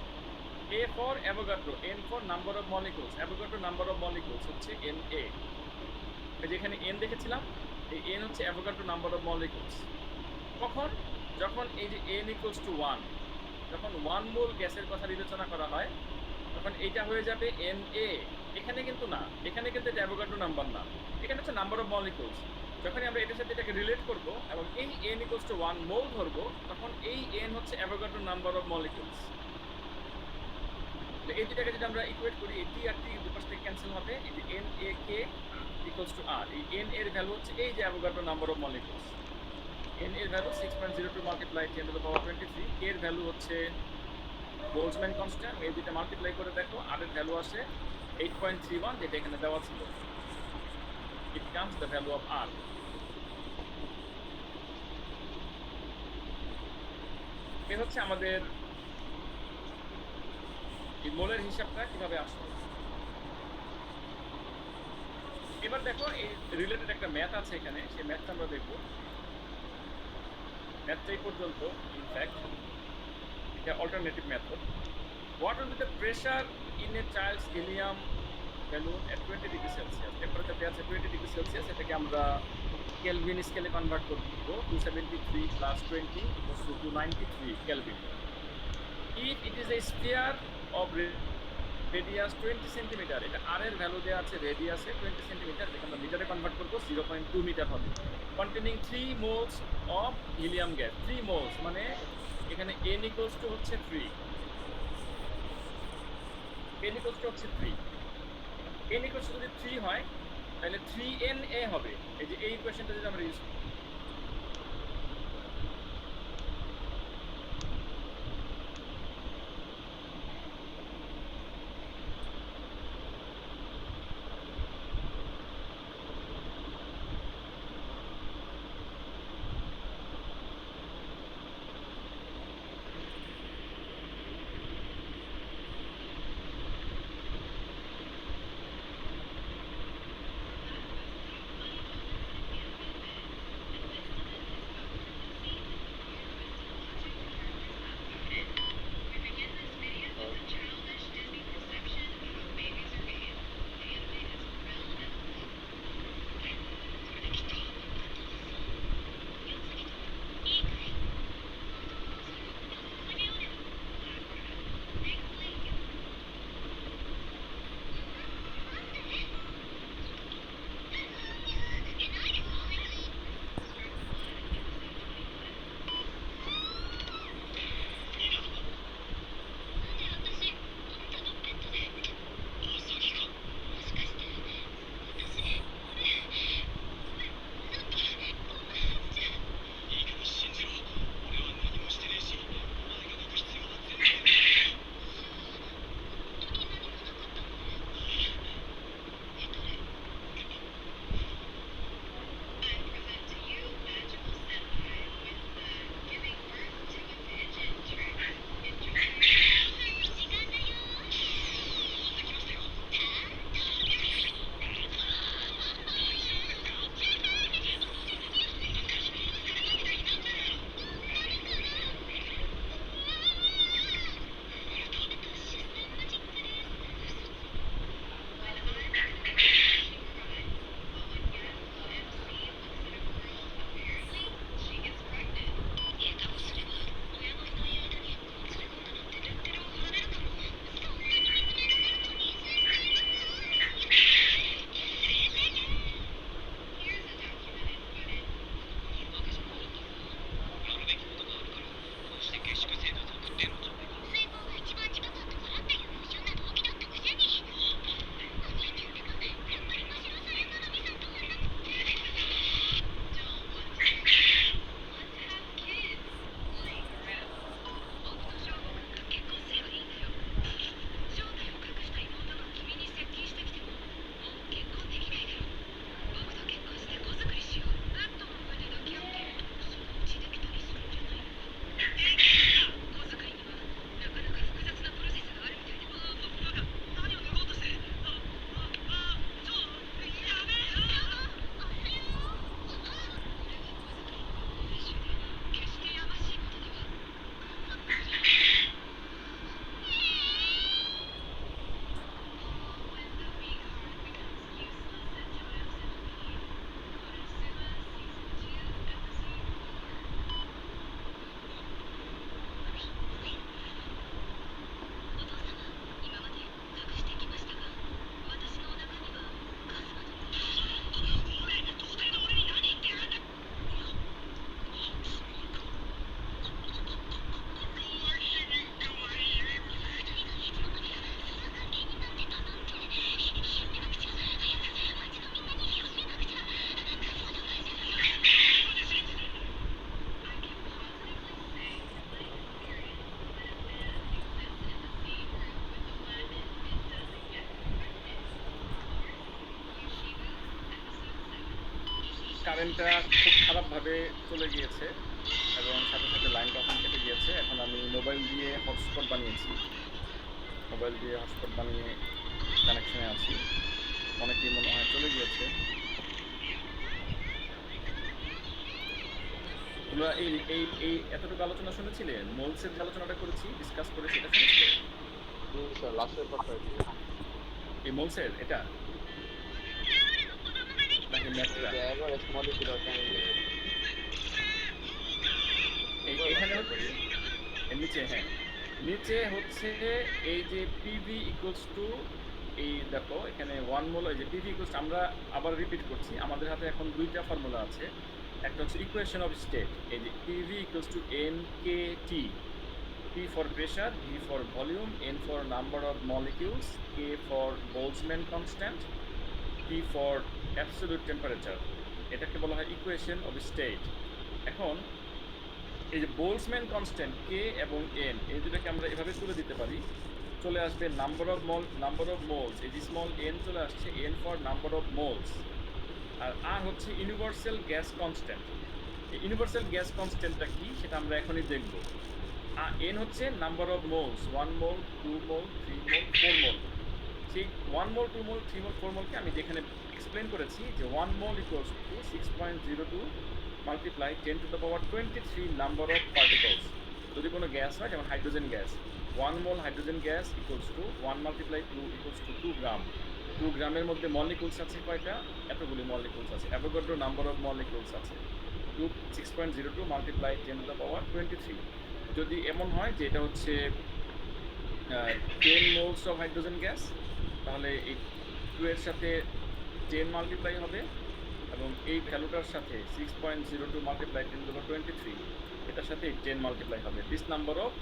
A for Avogadro, N for number of molecules, Avogadro number of molecules হচ্ছে Na। যেখানে n দেখেছিলাম, এই n হচ্ছে অ্যাভোগাড্রো নাম্বার অফ মলিকিউলস। কখন? যখন এই যে n ইকুয়ালস টু 1, যখন 1 মোল গ্যাসের কথা বিবেচনা করা হয় তখন এটা হয়ে যাবে Na। এখানে কিন্তু না, এখানে কিন্তু এটা অ্যাভোগাড্রো নাম্বার না, এখানে হচ্ছে নাম্বার অফ মলিকিউলস। যখন আমরা এটার সাথে এটাকে রিলেট করব এবং এই n ইকুয়ালস টু 1 মোল ধরবো, তখন এই n হচ্ছে অ্যাভোগাড্রো নাম্বার অফ মলিকিউলস। এই দুটাকে যদি আমরা ইকুয়েট করি, এই T আর T দুপাশ থেকে ক্যান্সেল হবে, এই যে NaK ইকুয়ালস টু R, এই n এর ভ্যালু হচ্ছে এই যে Avogadro number of molecules. n এর value 6.02 multiply 10 to the power 23, k এর ভ্যালু হচ্ছে বোলজম্যান কনস্ট্যান্ট, এই দুটো মাল্টিপ্লাই করে দেখো, r এর ভ্যালু আসে 8.31, যেটা এখানে দেওয়া ছিল। It comes the value of r। এই হচ্ছে আমাদের এই মোলের হিসাবটা কিভাবে আসলো। এবার দেখো এই রিলেটেড একটা ম্যাথ আছে এখানে, সেই ম্যাথটা আমরা দেখবো। ম্যাথটা এই পর্যন্ত, ইনফ্যাক্ট এটা alternative method. What will be the pressure in a child's helium balloon at 20 degree Celsius? Temperature দেওয়া আছে 20 ডিগ্রি সেলসিয়াস, এটাকে আমরা কেলভিন স্কেলে কনভার্ট করব। 273 plus 20 equals to 293 Kelvin. If it is a sphere of radius 20 centimetre, এটা r এর value দেওয়া আছে রেডিয়াসে 20 সেন্টিমিটার, যেটা আমরা মিটারে কনভার্ট করব, 0.2 মিটার হবে। Containing 3 moles of helium gas, 3 moles মানে এখানে n equals to হচ্ছে 3, n equals to হচ্ছে 3, n equals to যদি 3 হয় তাহলে 3na হবে। এই যে এই ইকুয়েশনটা যদি আমরা ইউজ করি, কারেন্টটা খুব খারাপভাবে চলে গিয়েছে এবং সাথে সাথে লাইনটা ওখান কেটে গিয়েছে। এখন আমি মোবাইল দিয়ে হটস্পট বানিয়েছি, মোবাইল দিয়ে হটস্পট বানিয়ে কানেকশনে আছি। অনেকেই মনে হয় চলে গিয়েছে। তোমরা এই এই এই এতটুকু আলোচনা শুনেছিলে? মোলসের যে আলোচনাটা করেছি, ডিসকাস করে, সেটা শুনেছিলে? স্যার লাস্টের পার্টটা একটু এই মোলসের এটা নাকি ম্যাথটা? একবার স্মল ছিল এখানে এর নিচে, হ্যাঁ, নিচে হচ্ছে এই যে পিভি ইকুয়ালস টু, এই দেখো এখানে 1 মোল, এই যে পিভি ইকুয়ালস, আমরা আবার রিপিট করছি, আমাদের হাতে এখন দুইটা ফর্মুলা আছে। একটা হচ্ছে ইকুয়েশন অফ স্টেট, এই যে PV equals two N K T, P for pressure, V for volume, N for number of molecules, K for Boltzmann constant, T for absolute temperature. এটাকে বলা হয় ইকুয়েশন অফ স্টেট। এখন এই যে Boltzmann constant কে এবং N, এই দুটোকে আমরা এভাবে তুলে দিতে পারি। চলে আসবে নাম্বার অফ মোলস, এই যে স্মল এন চলে আসছে, N for number of moles, আর হচ্ছে ইউনিভার্সাল গ্যাস কনস্ট্যান্ট। এই ইউনিভার্সাল গ্যাস কনস্ট্যান্টটা কি সেটা আমরা এখনই দেখব। এন হচ্ছে number of moles, 1 mole, 2 mole, 3 mole, 4 mole. সেই 1 মোল, 2 মোল, 3 মোল, 4 মোলকে আমি যেখানে এক্সপ্লেন করেছি যে 1 mole equals to 6.02 multiply 10 to the power 23 number of particles. যদি কোনো গ্যাস হয়, যেমন hydrogen gas, 1 mole hydrogen gas equals to 1 multiply 2 equals to 2 gram. 2 গ্রামের মধ্যে মলিকুলস আছে কয়টা? এতগুলি মলিকুলস আছে। অ্যাভোগাড্রো নাম্বার অফ মলিকুলস আছে 6.02 মাল্টিপ্লাই 10 টু দ্য পাওয়ার 23। যদি এমন হয় যে এটা হচ্ছে 10 মোলস অফ হাইড্রোজেন গ্যাস, তাহলে এই 2 এর সাথে 10 মাল্টিপ্লাই হবে এবং এই ভ্যালুটার সাথে 6.02 মাল্টিপ্লাই 10 টু দ্য পাওয়ার 23, এটার সাথে 10 মাল্টিপ্লাই হবে this number of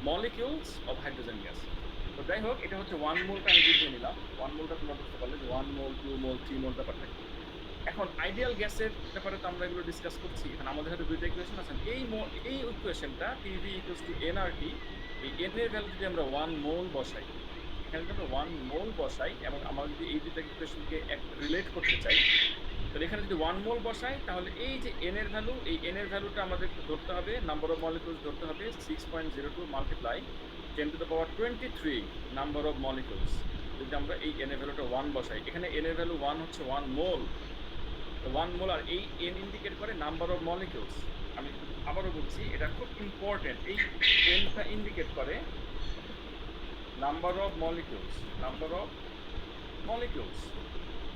molecules of hydrogen gas. তো যাই হোক, এটা হচ্ছে 1 মোলটা আমি বুঝিয়ে নিলাম। 1 মোলটা তোমরা বুঝতে পারলে যে 1 মোল, 2 মোল, 3 মোল ব্যাপারটা কি। এখন আইডিয়াল গ্যাসের ব্যাপারে তো আমরা এগুলো ডিসকাস করছি। এখন আমাদের হাতে দুইটা ইকুয়েশন আছে। এই ইকুয়েশনটা পিভি ইকুয়ালস টু এনআরটি, এই এন এর ভ্যালু যদি আমরা 1 মোল বসাই, এখানে যদি আমরা 1 মোল বসাই এবং আমরা যদি এই দুইটা ইকুয়েশনকে রিলেট করতে চাই, তাহলে এখানে যদি 1 মোল বসাই, তাহলে এই যে এন এর ভ্যালু, এই এন এর ভ্যালুটা আমাদের ধরতে হবে, নাম্বার অফ মলিকুলস ধরতে হবে 6.02 multiply 10 to the power 23 number of molecules. যদি আমরা এই এন এর ভ্যালুটা 1 বসাই, এখানে এন এর ভ্যালু 1 হচ্ছে 1 মোল, 1 মোল, আর এই এন ইন্ডিকেট করে নাম্বার অফ মলিকিউলস। আমি আবারও বলছি, এটা খুব ইম্পর্টেন্ট। এই এনটা ইন্ডিকেট করে নাম্বার অফ মলিকিউলস,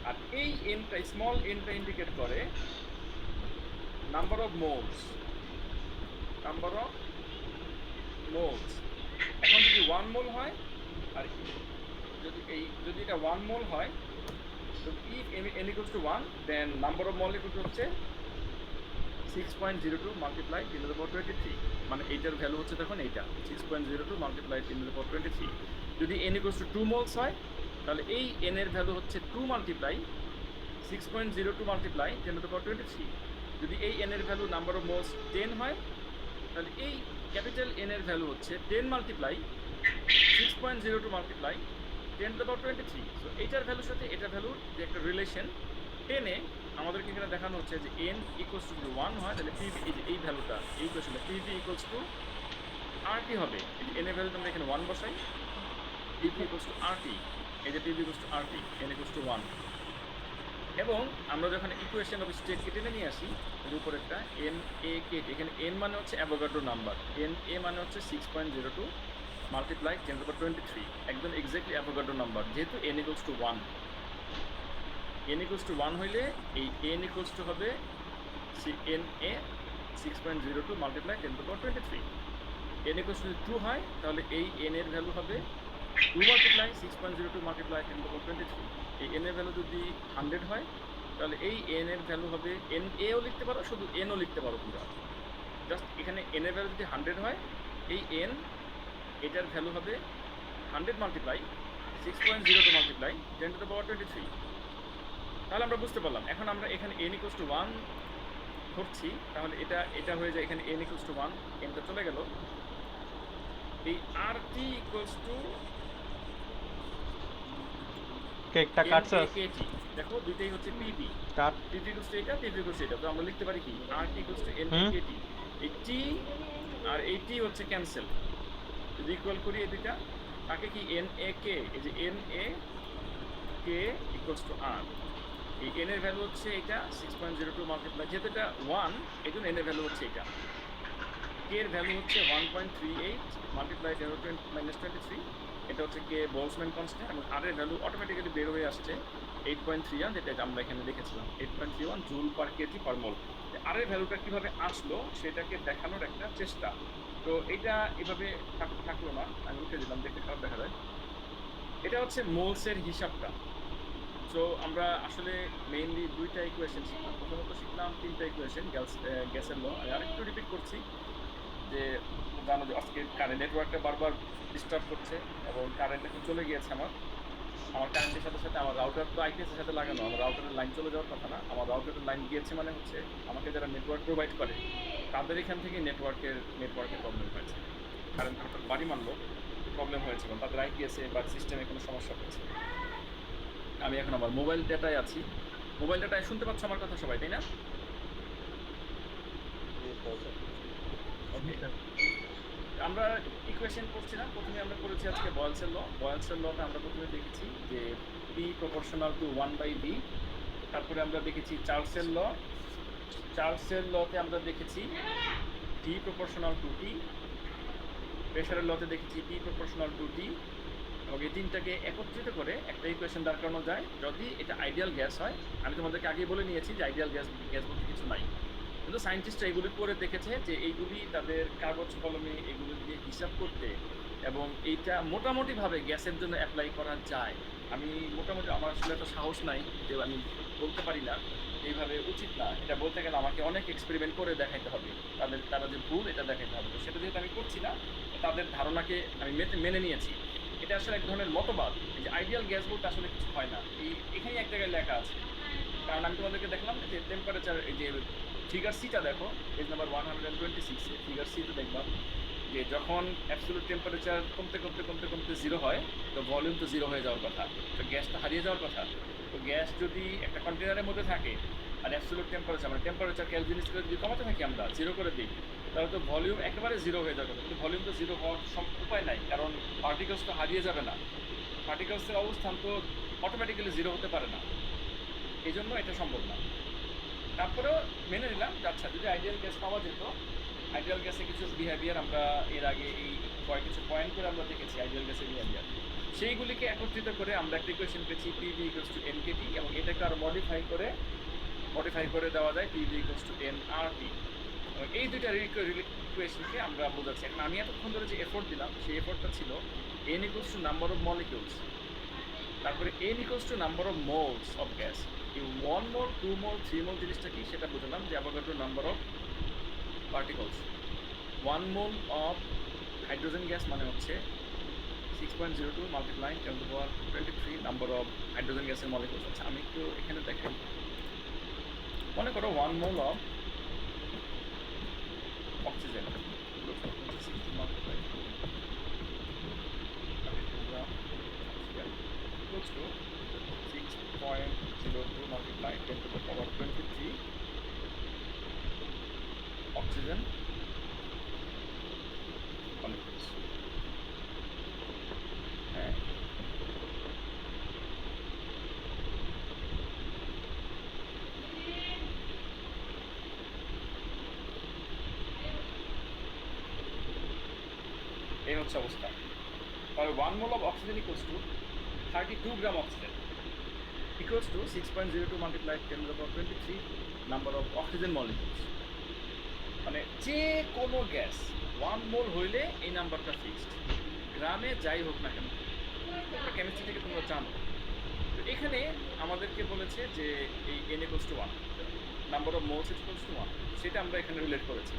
আর এই এনটা, স্মল এনটা ইন্ডিকেট করে নাম্বার অফ মোলস, এখন যদি 1 মোল হয়, আর যদি এটা 1 মোল হয়, তো if n equals to 1, then number of molecules হচ্ছে 6.02 multiply 10 to the power 23, মানে এইটার ভ্যালু হচ্ছে তখন এইটা 6.02 multiply 10 to the power 23। যদি n equals to 2 moles হয়, তাহলে এই n এর ভ্যালু হচ্ছে 2 multiply 6.02 multiply 10 to the power 23। যদি এই n এর ভ্যালু নাম্বার অফ মোলস 10 হয়, তাহলে এই ক্যাপিটাল n এর ভ্যালু হচ্ছে 10 multiply 6.02 multiply 10 to the power 23। So এইটার ভ্যালুর সাথে এটার ভ্যালুর যে একটা রিলেশন 10 এ আমাদেরকে এখানে দেখানো হচ্ছে যে n ইকুয়ালস টু যদি 1 হয়, তাহলে পিভি, এই ভ্যালুটা, এই কোশ্চেনটা পিভি ইকুয়ালস টু আরটি হবে। n এর ভ্যালু আমরা এখানে 1 বসাই, পিভি ইকুয়ালস টু আরটি, এই যে PV equals two RT, n equals to 1। এবং আমরা যখন ইকুয়েশন অফ স্টেটকে টেনে নিয়ে আসি, এর উপরেরটা n a কে, এখানে n মানে হচ্ছে অ্যাভোগাড্রো নাম্বার, n a মানে হচ্ছে 6.02 মাল্টিপ্লাই 10 টু দ্য পাওয়ার 23, একদম এক্স্যাক্টলি অ্যাভোগাড্রো নাম্বার, যেহেতু n equals to 1। n equals to 1 হইলে এই n ইকুয়ালস টু হবে n a 6.02 multiply 10 to the power 23। n equals to 2 হয়, তাহলে এই n এর ভ্যালু হবে 2 multiply 6.02 multiply 10 to the power 23। এই n এর ভ্যালু যদি 100 হয়, তাহলে এই n এর ভ্যালু হবে, n a ও লিখতে পারো, শুধু n ও লিখতে পারো পুরো। জাস্ট এখানে n এর ভ্যালু যদি 100 হয়, এই n, এটার ভ্যালু হবে 100 multiply 6.02 multiply 10 to the power 23। তাহলে আমরা বুঝতে পারলাম। এখন আমরা এখানে n ইকুয়ালস টু 1 ধরছি, তাহলে এটা হয়ে যায় এখানে n ইকুয়ালস টু 1, nটা চলে গেল। এই rt ইকুয়ালস টু কেকটা কাটছস NAKT দেখো দুইটাই হচ্ছে PV cut PV equals to এটা PV ইকুয়ালস টু এটা তো আমরা লিখতে পারি কি RT equals to hmm NAKT এই T আর এই T হচ্ছে ক্যান্সেল যদি ইকুয়াল করি এই দুইটা তাকে কি NAK এই যে NAK ইকুয়ালস টু R এই n এর ভ্যালু হচ্ছে এটা 6.02 মাল্টিপ্লাই যেহেতু এটা 1 এই জন্য n এর ভ্যালু হচ্ছে এটা k এর ভ্যালু হচ্ছে 1.38 মাল্টিপ্লাই 0.23 এটা হচ্ছে k বোলসম্যান কনস্ট্যান্ট এবং r এর ভ্যালু অটোমেটিক্যালি বের হয়ে আসছে 8.31 যেটা আমরা এখানে লিখেছিলাম 8.31 জুল পার কেজি পার মোল r এর ভ্যালুটা কিভাবে আসলো সেটাকে দেখানোর একটা চেষ্টা তো এটা এভাবে থাকলো না আমি উঠে দিলাম দেখতে খারাপ দেখা যায় এটা হচ্ছে মোলসের হিসাবটা সো আমরা আসলে মেইনলি দুইটা ইকুয়েশন শিখলাম প্রথমত শিখলাম তিনটা ইকুয়েশন গ্যাসের ল আমি আরেকটু রিপিট করছি যে জানো যে আজকে কারেন্ট নেটওয়ার্কটা বারবার ডিস্টার্ব করছে এবং কারেন্ট এখন চলে গিয়েছে আমার কারেন্টের সাথে সাথে আমার রাউটার তো আইপিএসের সাথে লাগানো আমার রাউটারের লাইন চলে যাওয়ার কথা না আমার রাউটারের লাইন গিয়েছে মানে হচ্ছে আমাকে যারা নেটওয়ার্ক প্রোভাইড করে তাদের এখান থেকে নেটওয়ার্কের প্রবলেম হয়েছে কারেন্ট হঠাৎ বাড়ি মারলো প্রবলেম হয়েছে এবং তাদের আইপিএসে বা সিস্টেমে কোনো সমস্যা হয়েছে আমি এখন আমার মোবাইল ডাটায় আছি মোবাইল ডাটায় শুনতে পাচ্ছ আমার কথা সবাই তাই না ওকে আমরা ইকুয়েশন করছি না প্রথমে আমরা করেছি আজকে বয়েলসের লটা আমরা প্রথমে দেখেছি যে পি প্রপোর্শনাল টু 1/b তারপরে আমরা দেখেছি চার্লসের লতে আমরা দেখেছি টি প্রপোর্শনাল টু টি প্রেসারের লতে দেখেছি পি প্রপোর্শনাল টু টি এবং এই তিনটাকে একত্রিত করে একটা ইকুয়েশন দাঁড় করানো যায় যদি এটা আইডিয়াল গ্যাস হয় আমি তোমাদেরকে আগে বলে নিয়েছি যে আইডিয়াল গ্যাস বলতে কিছু নাই কিন্তু সায়েন্টিস্টরা এগুলি করে দেখেছে যে এইগুলি তাদের কাগজ কলমে এগুলো দিয়ে হিসাব করতে এবং এইটা মোটামুটিভাবে গ্যাসের জন্য অ্যাপ্লাই করা যায় আমি মোটামুটি আমার আসলে এত সাহস নাই যে আমি বলতে পারি না এইভাবে উচিত না এটা বলতে গেলে আমাকে অনেক এক্সপেরিমেন্ট করে দেখাইতে হবে তারা যে ভুল এটা দেখাইতে হবে তো সেটা যেহেতু আমি করছি না তাদের ধারণাকে আমি মেনে নিয়েছি এটা আসলে এক ধরনের মতবাদ এই যে আইডিয়াল গ্যাস বলতে আসলে কিছু হয় না এখানে এক জায়গায় লেখা আছে কারণ আমি তোমাদেরকে দেখলাম যে টেম্পারেচার এই যে ফিগার সিটা দেখো পেজ নাম্বার 126 ফিগার সিতে দেখবা যে যখন অ্যাবসলিউট টেম্পারেচার কমতে জিরো হয় তো ভলিউম তো জিরো হয়ে যাওয়ার কথা তো গ্যাসটা হারিয়ে যাওয়ার কথা তো গ্যাস যদি একটা কন্টেনারের মধ্যে থাকে আর অ্যাবসলিউট টেম্পারেচার মানে টেম্পারেচার কেলভিন স্কেলে যদি কমাতে থাকি আমরা জিরো করে দিই তাহলে তো ভলিউম একেবারে জিরো হয়ে যাবে কিন্তু ভলিউম তো জিরো হওয়ার উপায় নাই কারণ পার্টিকেলস তো হারিয়ে যাবে না পার্টিকেলসের অবস্থান তো অটোমেটিক্যালি জিরো হতে পারে না এই জন্য এটা সম্ভব না তারপরেও মেনে নিলাম আচ্ছা যদি আইডিয়াল গ্যাস পাওয়া যেত আইডিয়াল গ্যাসে কিছু বিহেভিয়ার আমরা এর আগে এই কিছু পয়েন্ট করে আমরা দেখেছি আইডিয়াল গ্যাসের বিহেভিয়ার সেইগুলিকে একত্রিত করে আমরা একটা ইকুয়েশন পেয়েছি PV ইকুয়ালস টু NKT এবং এটাকে আরও মডিফাই করে দেওয়া যায় PV ইকুয়ালস টু NRT এবং এই দুইটা ইকুয়েশনকে আমরা বোঝাচ্ছি এখন আমি এতক্ষণ ধরে যে এফোর্ট দিলাম সেই এফোর্টটা ছিল N equals two number of molecules তারপরে N equals two number of moles of gas এই 1 মোল 2 মোল 3 মোল জিনিসটা কি সেটা বুঝলাম যে Avogadro number of particles 1 mole of hydrogen gas মানে হচ্ছে 6.02 মাল্টিপ্লাই 10^23 নাম্বার অফ হাইড্রোজেন গ্যাসের মলিকিউলস আছে আমি একটু এখানে দেখাই মনে করো 1 mole of oxygen equals to 6.02 multiplied 10^23 oxygen molecules. হ্যাঁ এই হচ্ছে অবস্থা তাহলে 1 mole of oxygen equals to 32 gram oxygen equals to 6.02 multiplied 10^23 number of oxygen molecules মানে যে কোনো গ্যাস 1 মোল হইলে এই নাম্বারটা ফিক্সড গ্রামে যাই হোক না কেন কেমিস্ট্রি থেকে তোমরা জানো তো এখানে আমাদেরকে বলেছে যে এই n equals to 1 number of moles equals to 1 সেটা আমরা এখানে রিলেট করেছি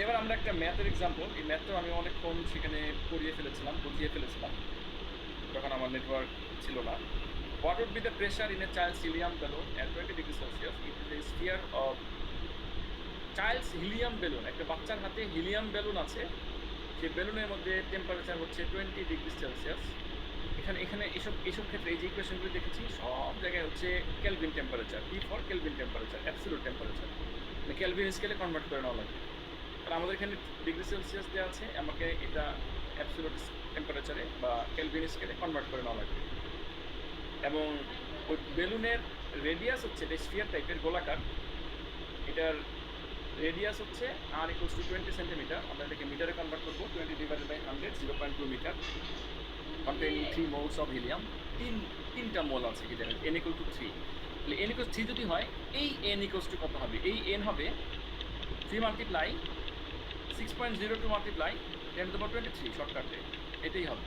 এবার আমরা একটা ম্যাথের এক্সাম্পল এই ম্যাথটাও আমি অনেকক্ষণ সেখানে বুঝিয়ে ফেলেছিলাম যখন আমার নেটওয়ার্ক ছিল না what would be the pressure in a child's helium balloon at 20 degrees Celsius if the sphere of child's helium balloon একটা বাচ্চার হাতে হিলিয়াম বেলুন আছে সেই বেলুনের মধ্যে টেম্পারেচার হচ্ছে 20 ডিগ্রি সেলসিয়াস এখানে এখানে এসব এসব ক্ষেত্রে এই যে ইকুয়েশনগুলো দেখেছি সব জায়গায় হচ্ছে kelvin temperature, T for kelvin temperature, absolute temperature, মানে কেলভিন স্কেলে কনভার্ট করে নেওয়া লাগবে। কারণ আমাদের এখানে ডিগ্রি সেলসিয়াস দেওয়া আছে, আমাকে এটা অ্যাবসলিউট টেম্পারেচারে বা কেলভিন স্কেলে কনভার্ট করে নেওয়া লাগবে। এবং ওই বেলুনের রেডিয়াস হচ্ছে, এটা স্ফিয়ার টাইপের গোলাকার, এটার রেডিয়াস হচ্ছে আর ইকুয়ালস টু 20 সেন্টিমিটার। আমরা এটাকে মিটারে কনভার্ট করবো, 20 divided by 100, 0.2 metre, containing 3 moles of helium. তিনটা মোল আছে কি জানেন, n ইকুয়াল টু 3। তাহলে n ইকুয়াল 3 যদি হয়, এই n ইকুয়ালস টু কত হবে? এই n হবে 3 multiply 6.02 multiply 10 to the power 23 শর্টকাটে, এটাই হবে।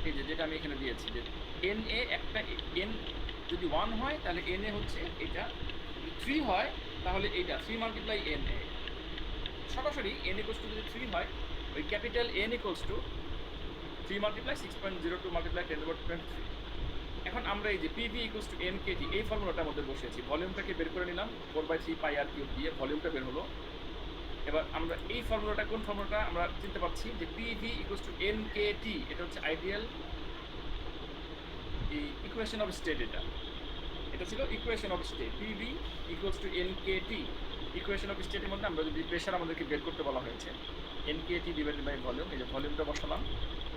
এই যে যেটা আমি এখানে দিয়েছি যে n a একটা n যদি 1 হয় তাহলে n a হচ্ছে এটা, যদি 3 হয় তাহলে এইটা 3 মাল্টিপ্লাই n a। সরাসরি n ইকুয়ালস টু যদি 3 হয়, ওই capital n equals to 3 multiply 6.02 multiply 10 to the power 23। এখন আমরা এই যে PV ইকুয়ালস টু NKT এই ফর্মুলাটার মধ্যে বসিয়েছি, ভলিউমটাকে বের করে নিলাম 4/3 পাই আর কিউব দিয়ে, ভলিউমটা বের হলো। এবার আমরা এই ফর্মুলাটা, কোন ফর্মুলাটা আমরা চিনতে পারছি যে PV ইকুয়ালস টু NKT, এটা হচ্ছে আইডিয়াল এই ইকুয়েশন অফ স্টেট। এটা ছিল equation of state, PV equals to NKT। Equation of স্টেটের মধ্যে আমরা যদি প্রেশার আমাদেরকে বের করতে বলা হয়েছে, NKT ডিভাইডেড বাই ভলিউম, এই যে ভলিউমটা বসালাম,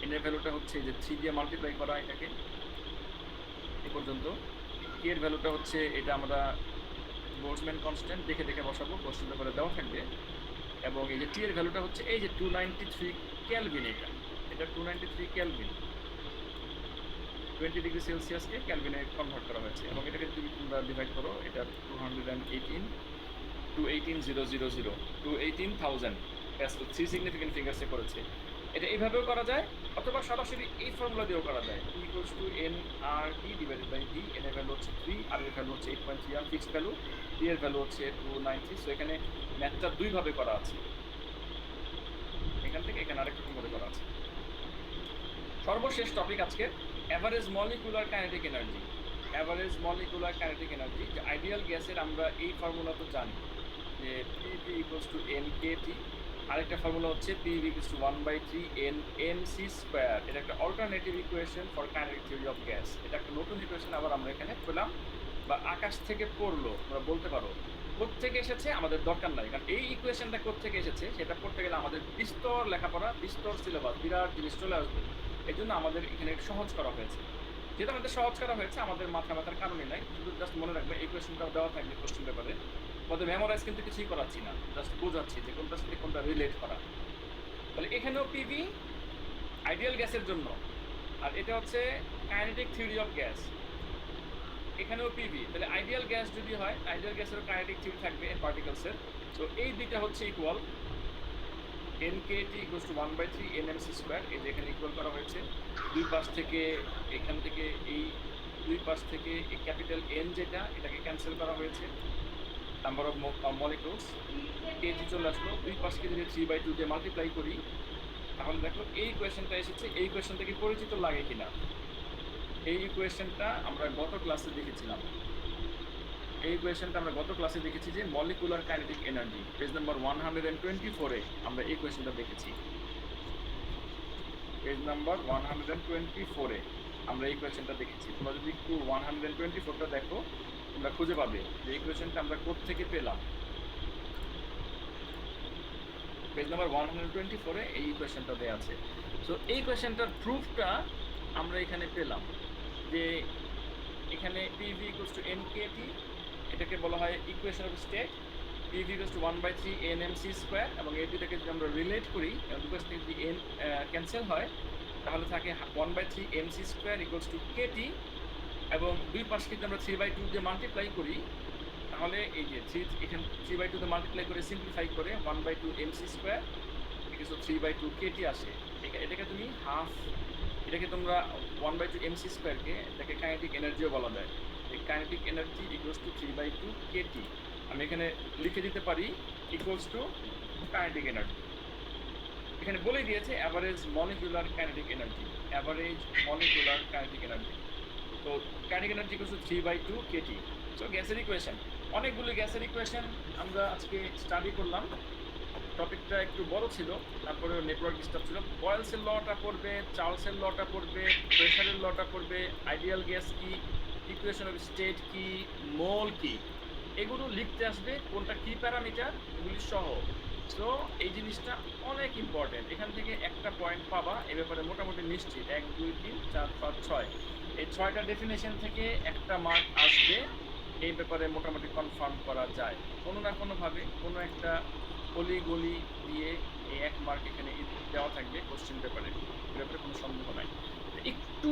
n এর ভ্যালুটা হচ্ছে যে 3 দিয়ে মাল্টিপ্লাই করা এটাকে এ পর্যন্ত। k এর ভ্যালুটা হচ্ছে, এটা আমরা বোল্টজম্যান কনস্ট্যান্ট দেখে দেখে বসাবো, কোশ্চেন পেপারে দেওয়া থাকবে। এবং এই যে t এর ভ্যালুটা হচ্ছে এই যে 293 কেলভিন, এটা 293 কেলভিন, 20 ডিগ্রি সেলসিয়াসকে ক্যালভিনে কনভার্ট করা হয়েছে। এবং এটাকে যদি তোমরা ডিভাইড করো, এটা 218,000 প্যাসকেল, 3 সিগনিফিকেন্ট ফিঙ্গার্সে করেছে। এটা এইভাবেও করা যায়, অথবা সরাসরি এই ফর্মুলা দিয়েও করা যায়, P equals to nRT divided by V। n এর ভ্যালু হচ্ছে 3, আর এর ভ্যালু হচ্ছে 8.3, ফিক্সড ভ্যালু। t এর ভ্যালু হচ্ছে 290। সো এখানে ম্যাথটা দুইভাবে করা আছে, এখান থেকে এখানে আরেকরকম ভাবে করা আছে। সর্বশেষ টপিক আজকে average molecular kinetic energy. Average molecular kinetic energy, যে আইডিয়াল গ্যাসের আমরা এই ফর্মুলা তো জানি যে PV ইকুয়ালস টু NKT। আরেকটা ফর্মুলা হচ্ছে PV equals to 1/3 Nmc square. এটা একটা alternative equation for kinetic theory of gas. এটা একটা নতুন ইকুয়েশন আবার আমরা এখানে পেলাম, বা আকাশ থেকে পড়লো তোমরা বলতে পারো। কোত্থেকে এসেছে আমাদের দরকার নাই, কারণ এই ইকুয়েশনটা কোত্থেকে এসেছে সেটা পড়তে গেলে আমাদের বিস্তর লেখাপড়া, বিস্তর সিলেবাস, বিরাট জিনিস চলে আসবে। এই জন্য আমাদের এখানে সহজ করা হয়েছে। যেহেতু আমাদের সহজ করা হয়েছে, আমাদের মাথার কারণে নাই, শুধু জাস্ট মনে রাখবে এই কোয়েশনটাও দেওয়া থাকবে কোশ্চেন পেপারে। আমাদের মেমোরাইজ কিন্তু কিছুই করাচ্ছি না, জাস্ট বোঝাচ্ছি যে কোনটার সাথে কোনটা রিলেট করা। তাহলে এখানেও PV আইডিয়াল গ্যাসের জন্য, আর এটা হচ্ছে কাইনেটিক থিওরি অফ গ্যাস। এখানেও PV, তাহলে আইডিয়াল গ্যাস যদি হয়, আইডিয়াল গ্যাসেরও কাইনেটিক থিওরি থাকবে পার্টিকেলসের। তো এই দুইটা হচ্ছে equal, NKT equals to 1/3 Nmc square. এই যে এখানে ইকুয়াল করা হয়েছে, দুই পাশ থেকে, এখান থেকে এই দুই পাশ থেকে এই ক্যাপিটাল N যেটা, এটাকে ক্যান্সেল করা হয়েছে, নাম্বার অফ মলিকুলস, KT চলে আসলো। দুই পাশকে যদি 3/2 দিয়ে মাল্টিপ্লাই করি, তাহলে দেখো এই ইকুয়েশনটা এসেছে। এই ইকুয়েশন থেকে পরিচিত লাগে কিনা? এই ইকুয়েশনটা আমরা গত ক্লাসে দেখেছিলাম। এই ইকুয়েশনটা আমরা গত ক্লাসে দেখেছি যে molecular kinetic energy, page number 124-এ আমরা এই ইকুয়েশনটা দেখেছি। পেজ নাম্বার 124-এ আমরা এই ইকুয়েশনটা দেখেছি। তোমরা যদি একটু 124টা দেখো, তোমরা খুঁজে পাবে যে ইকুয়েশনটা আমরা কোথা থেকে পেলাম। পেজ নাম্বার 124-এ এই ইকুয়েশনটা দেওয়া আছে। সো এই ইকুয়েশনটার প্রুফটা আমরা এখানে পেলাম যে এখানে PV ইকুয়ালস টু NKT, এটাকে বলা হয় equation of state. PV equals to 1/3 Nmc square, এবং এই দুটাকে যদি আমরা রিলেট করি, দুপাশ থেকে যদি n ক্যান্সেল হয়, তাহলে থাকে 1/3 mc square equals to KT। এবং দুই পাশকে যদি আমরা 3/2 দিয়ে মাল্টিপ্লাই করি, তাহলে এই যে এখানে 3/2 দিয়ে মাল্টিপ্লাই করে সিম্পলিফাই করে 1/2 mc square equals to 3/2 KT আসে। এটাকে তুমি হাফ, এটাকে তোমরা 1/2 mc স্কয়ারকে এটাকে কাইনেটিক এনার্জিও বলা যায়। এই kinetic energy equals to 3/2 KT। আমি এখানে লিখে দিতে পারি ইকুয়ালস টু কাইনেটিক এনার্জি। এখানে বলে দিয়েছে average molecular kinetic energy, average molecular kinetic energy. তো kinetic energy equals to 3/2 KT। So গ্যাসের ইকুয়েশন, অনেকগুলো গ্যাসের ইকুয়েশন আমরা আজকে স্টাডি করলাম। টপিকটা একটু বড় ছিল, তারপরে নেটওয়ার্ক ডিস্টার্ব ছিল। বয়েলসের লটা পড়বে, চার্লসের লটা পড়বে, প্রেশারের লটা পড়বে, আইডিয়াল গ্যাস কি, ইকুয়েশন অফ স্টেট কি, মোল কি, এগুলো লিখতে আসবে কোনটা কি প্যারামিটার এগুলি সহ। সো এই জিনিসটা অনেক ইম্পর্টেন্ট। এখান থেকে একটা পয়েন্ট পাবা এ ব্যাপারে মোটামুটি নিশ্চিত। 1 2 3 4 5 6, এই 6টা ডেফিনেশন থেকে একটা মার্ক আসবে, এই ব্যাপারে মোটামুটি কনফার্ম করা যায়। কোনো না কোনোভাবে কোনো একটা অলি গলি দিয়ে এই 1 মার্ক এখানে দেওয়া থাকবে কোশ্চেন পেপারে, এ ব্যাপারে কোনো সন্দেহ নাই। একটু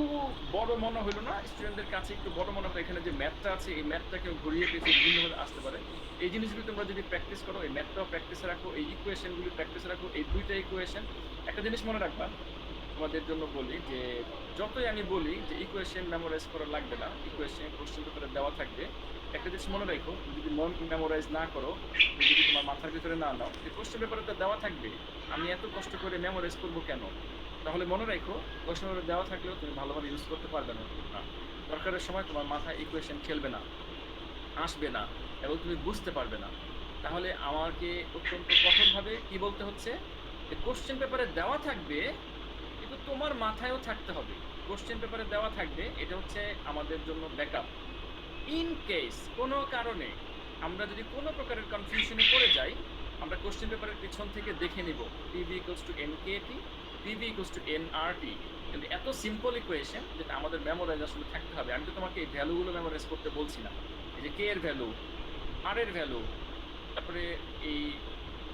বড় মনে হলো না স্টুডেন্টদের কাছে? একটু বড় মনে হলো এখানে যে ম্যাথটা আছে, এই ম্যাথটাকেও ঘুরিয়ে পেঁচিয়ে বিভিন্নভাবে আসতে পারে। এই জিনিসগুলো তোমরা যদি প্র্যাকটিস করো, এই ম্যাথটাও প্র্যাকটিসে রাখো, এই ইকুয়েশনগুলি প্র্যাকটিসে রাখো, এই 2টা ইকুয়েশন। একটা জিনিস মনে রাখবা, তোমাদের জন্য বলি যে যতই আমি বলি যে ইকুয়েশন মেমোরাইজ করা লাগবে না, ইকুয়েশন কোশ্চেন পেপারে দেওয়া থাকবে, একটা জিনিস মনে রাখো, যদি মন মেমোরাইজ না করো, যদি তোমার মাথার ভিতরে না নাও, যে কোশ্চেন পেপারে তো দেওয়া থাকবে, আমি এত কষ্ট করে মেমোরাইজ করবো কেন? তাহলে মনে রাখো, কোশ্চেন পেপারে দেওয়া থাকলেও তুমি ভালোভাবে ইউজ করতে পারবে না। দরকারের সময় তোমার মাথায় ইকুয়েশন খেলবে না, আসবে না, এবং তুমি বুঝতে পারবে না। তাহলে আমাকে অত্যন্ত কঠোরভাবে কি বলতে হচ্ছে, যে কোশ্চেন পেপারে দেওয়া থাকবে কিন্তু তোমার মাথায়ও থাকতে হবে। কোশ্চেন পেপারে দেওয়া থাকবে, এটা হচ্ছে আমাদের জন্য ব্যাকআপ। ইন কেস কোনো কারণে আমরা যদি কোনো প্রকারের কনফিউশনে পড়ে যাই, আমরা কোশ্চেন পেপারের পিছন থেকে দেখে নিব PV equals to NKT, PV equals to NRT। কিন্তু এত সিম্পল ইকুয়েশন যেটা আমাদের মেমোরাইজ আসলে থাকতে হবে। আমি তো তোমাকে এই ভ্যালুগুলো মেমোরাইজ করতে বলছি না, এই যে K এর ভ্যালু, R এর ভ্যালু, তারপরে এই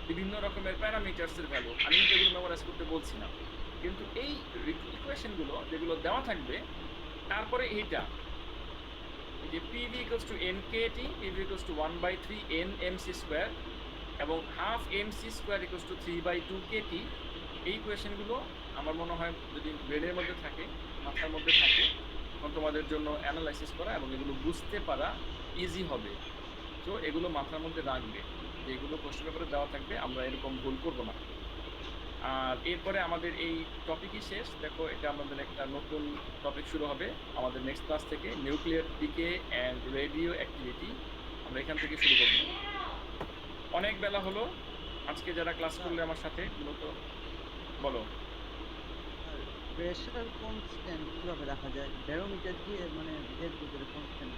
বিভিন্ন রকমের প্যারামিটার্সের ভ্যালু, আমি কিন্তু এগুলো মেমোরাইজ করতে বলছি না। কিন্তু এই ইকুয়েশনগুলো যেগুলো দেওয়া থাকবে, তারপরে এইটা যে PV equals to NKT, PV equals to 1/3 NMC square এবং half MC square equals to 3/2 KT, এই ইকুয়েশনগুলো আমার মনে হয় যদি ব্রেনের মধ্যে থাকে, মাথার মধ্যে থাকে, তখন তোমাদের জন্য অ্যানালাইসিস করা এবং এগুলো বুঝতে পারা ইজি হবে। তো এগুলো মাথার মধ্যে রাখবে যে এগুলো কোশ্চেন পেপারে দেওয়া থাকবে, আমরা এরকম ভুল করব না। আর এরপরে আমাদের এই টপিকই শেষ। দেখো, এটা আমাদের একটা নতুন টপিক শুরু হবে আমাদের নেক্সট ক্লাস থেকে, nuclear decay and radioactivity. আমরা এখান থেকে শুরু করব। অনেক বেলা হলো, আজকে যারা ক্লাস করলে আমার সাথে মূলত বলো। প্রেশার কনস্ট্যান্ট কিভাবে রাখা যায়? ব্যারোমিটার দিয়ে মানে দেখবো যে কনস্ট্যান্ট।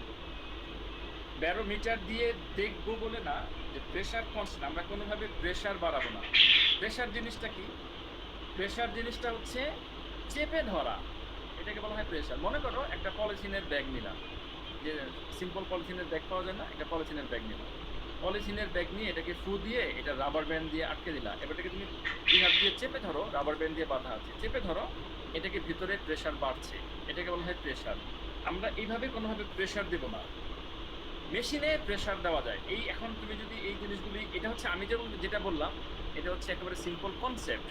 ব্যারোমিটার দিয়ে দেখবো বলে না, যে প্রেশার কনস্ট্যান্ট, আমরা কোনোভাবে প্রেশার বাড়াবো না। প্রেশার জিনিসটা কি? প্রেশার জিনিসটা হচ্ছে চেপে ধরা, এটাকে বলা হয় প্রেশার। মনে করো একটা পলিথিনের ব্যাগ নিলাম, যে সিম্পল পলিথিনের ব্যাগ পাওয়া যায় না, একটা পলিথিনের ব্যাগ নিলাম। পলিথিনের ব্যাগ নিয়ে এটাকে ফু দিয়ে এটা রাবার ব্যান্ড দিয়ে আটকে দিলা। এবার এটাকে তুমি 2 হাত দিয়ে চেপে ধরো, রাবার ব্যান্ড দিয়ে বাঁধা আছে, চেপে ধরো, এটাকে ভিতরে প্রেশার বাড়ছে, এটাকে বলা হয় প্রেশার। আমরা এইভাবে কোনোভাবে প্রেশার দেবো না, মেশিনে প্রেশার দেওয়া যায়। এই এখন তুমি যদি এই জিনিসগুলি, এটা হচ্ছে আমি যেটা বললাম, এটা হচ্ছে একেবারে সিম্পল কনসেপ্ট।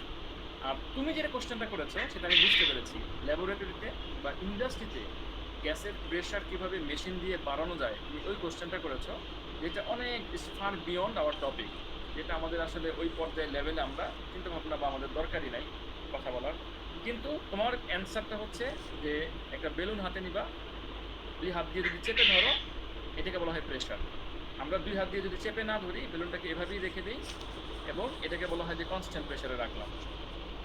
আর তুমি যেটা কোশ্চেনটা করেছো সেটা আমি বুঝতে পেরেছি। ল্যাবরেটরিতে বা ইন্ডাস্ট্রিতে গ্যাসের প্রেশার কিভাবে মেশিন দিয়ে বাড়ানো যায়, তুমি ওই কোশ্চেনটা করেছো, যেটা অনেক ফার বিয়ন্ড আওয়ার টপিক, যেটা আমাদের আসলে ওই পর্যায়ে লেভেলে আমরা চিন্তা ভাবনা বা আমাদের দরকারই নাই কথা বলার। কিন্তু তোমার অ্যান্সারটা হচ্ছে যে একটা বেলুন হাতে নিবা, 2 হাত দিয়ে যদি চেপে ধরো, এটাকে বলা হয় প্রেশার। আমরা 2 হাত দিয়ে যদি চেপে না ধরি, বেলুনটাকে এভাবেই রেখে দিই, এবং এটাকে বলা হয় যে কনস্ট্যান্ট প্রেশারে রাখলাম।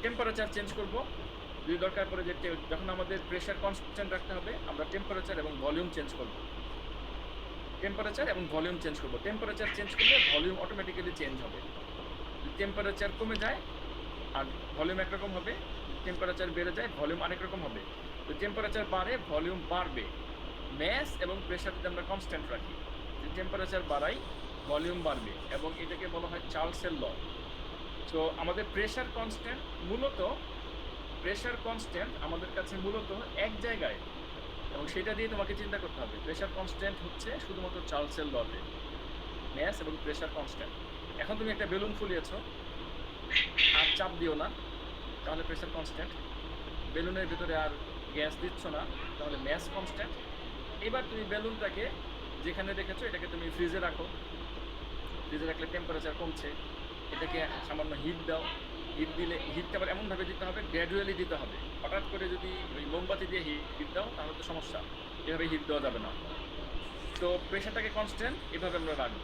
টেম্পারেচার চেঞ্জ করব যদি দরকার পড়ে, যে যখন আমাদের প্রেশার কনস্ট্যান্ট রাখতে হবে, আমরা টেম্পারেচার এবং ভলিউম চেঞ্জ করব। টেম্পারেচার এবং ভলিউম চেঞ্জ করব। টেম্পারেচার চেঞ্জ করলে ভলিউম অটোমেটিক্যালি চেঞ্জ হবে। যদি টেম্পারেচার কমে যায় আর ভলিউম একরকম হবে, টেম্পারেচার বেড়ে যায় ভলিউম আরেক রকম হবে। তো টেম্পারেচার বাড়ে ভলিউম বাড়বে। ম্যাস এবং প্রেশার যদি আমরা কনস্ট্যান্ট রাখি, যদি টেম্পারেচার বাড়াই ভলিউম বাড়বে, এবং এটাকে বলা হয় চার্লসের ল। সো আমাদের প্রেশার কনস্ট্যান্ট আমাদের কাছে মূলত এক জায়গায়, এবং সেটা দিয়ে তোমাকে চিন্তা করতে হবে। প্রেশার কনস্ট্যান্ট হচ্ছে শুধুমাত্র চার্লসের লতে, ম্যাস এবং প্রেশার কনস্ট্যান্ট। এখন তুমি একটা বেলুন ফুলিয়েছো, আর চাপ দিও না, তাহলে প্রেশার কনস্ট্যান্ট। বেলুনের ভিতরে আর গ্যাস দিচ্ছ না, তাহলে ম্যাস কনস্ট্যান্ট। এবার তুমি বেলুনটাকে যেখানে রেখেছো এটাকে তুমি ফ্রিজে রাখো, ফ্রিজে রাখলে টেম্পারেচার কমছে। এটাকে সামান্য হিট দাও, হিট দিলে হিটটা আবার এমনভাবে দিতে হবে, গ্র্যাজুয়ালি দিতে হবে। হঠাৎ করে যদি ওই মোমবাতি দিয়ে হিট দাও তাহলে তো সমস্যা, এভাবে হিট দেওয়া যাবে না। তো প্রেশারটাকে কনস্ট্যান্ট এভাবে আমরা রাখবো।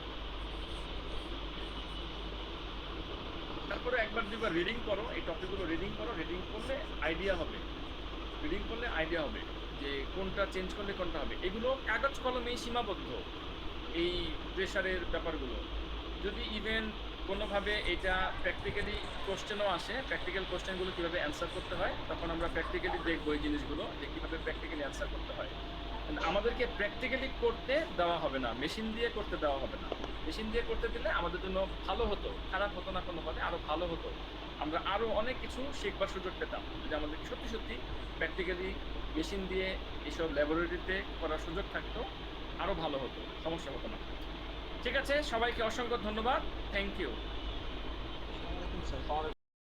তারপরে একবার দুবার রিডিং করো, এই টপিকগুলো রিডিং করো, রিডিং করলে আইডিয়া হবে, যে কোনটা চেঞ্জ করলে কোনটা হবে। এগুলো কাগজ কলমেই সীমাবদ্ধ, এই প্রেশারের ব্যাপারগুলো। যদি ইভেন কোনোভাবে এটা প্র্যাকটিক্যালি কোশ্চেনও আসে, প্র্যাকটিক্যাল কোশ্চেনগুলো কীভাবে অ্যান্সার করতে হয়, তখন আমরা প্র্যাকটিক্যালি দেখবো এই জিনিসগুলো, যে কীভাবে প্র্যাকটিক্যালি অ্যান্সার করতে হয়। কিন্তু আমাদেরকে প্র্যাকটিক্যালি করতে দেওয়া হবে না, মেশিন দিয়ে করতে দেওয়া হবে না। মেশিন দিয়ে করতে দিলে আমাদের জন্য ভালো হতো, খারাপ হতো না কোনোভাবে, আরও ভালো হতো। আমরা আরও অনেক কিছু শিখবার সুযোগ পেতাম যদি আমাদেরকে সত্যি সত্যি প্র্যাকটিক্যালি মেশিন দিয়ে এইসব ল্যাবরেটরিতে করার সুযোগ থাকতো, আরও ভালো হতো, সমস্যা হতো না। ঠিক আছে, সবাইকে অসংখ্য ধন্যবাদ, থ্যাংক ইউ। আসসালামু আলাইকুম স্যার। আসসালামু আলাইকুম।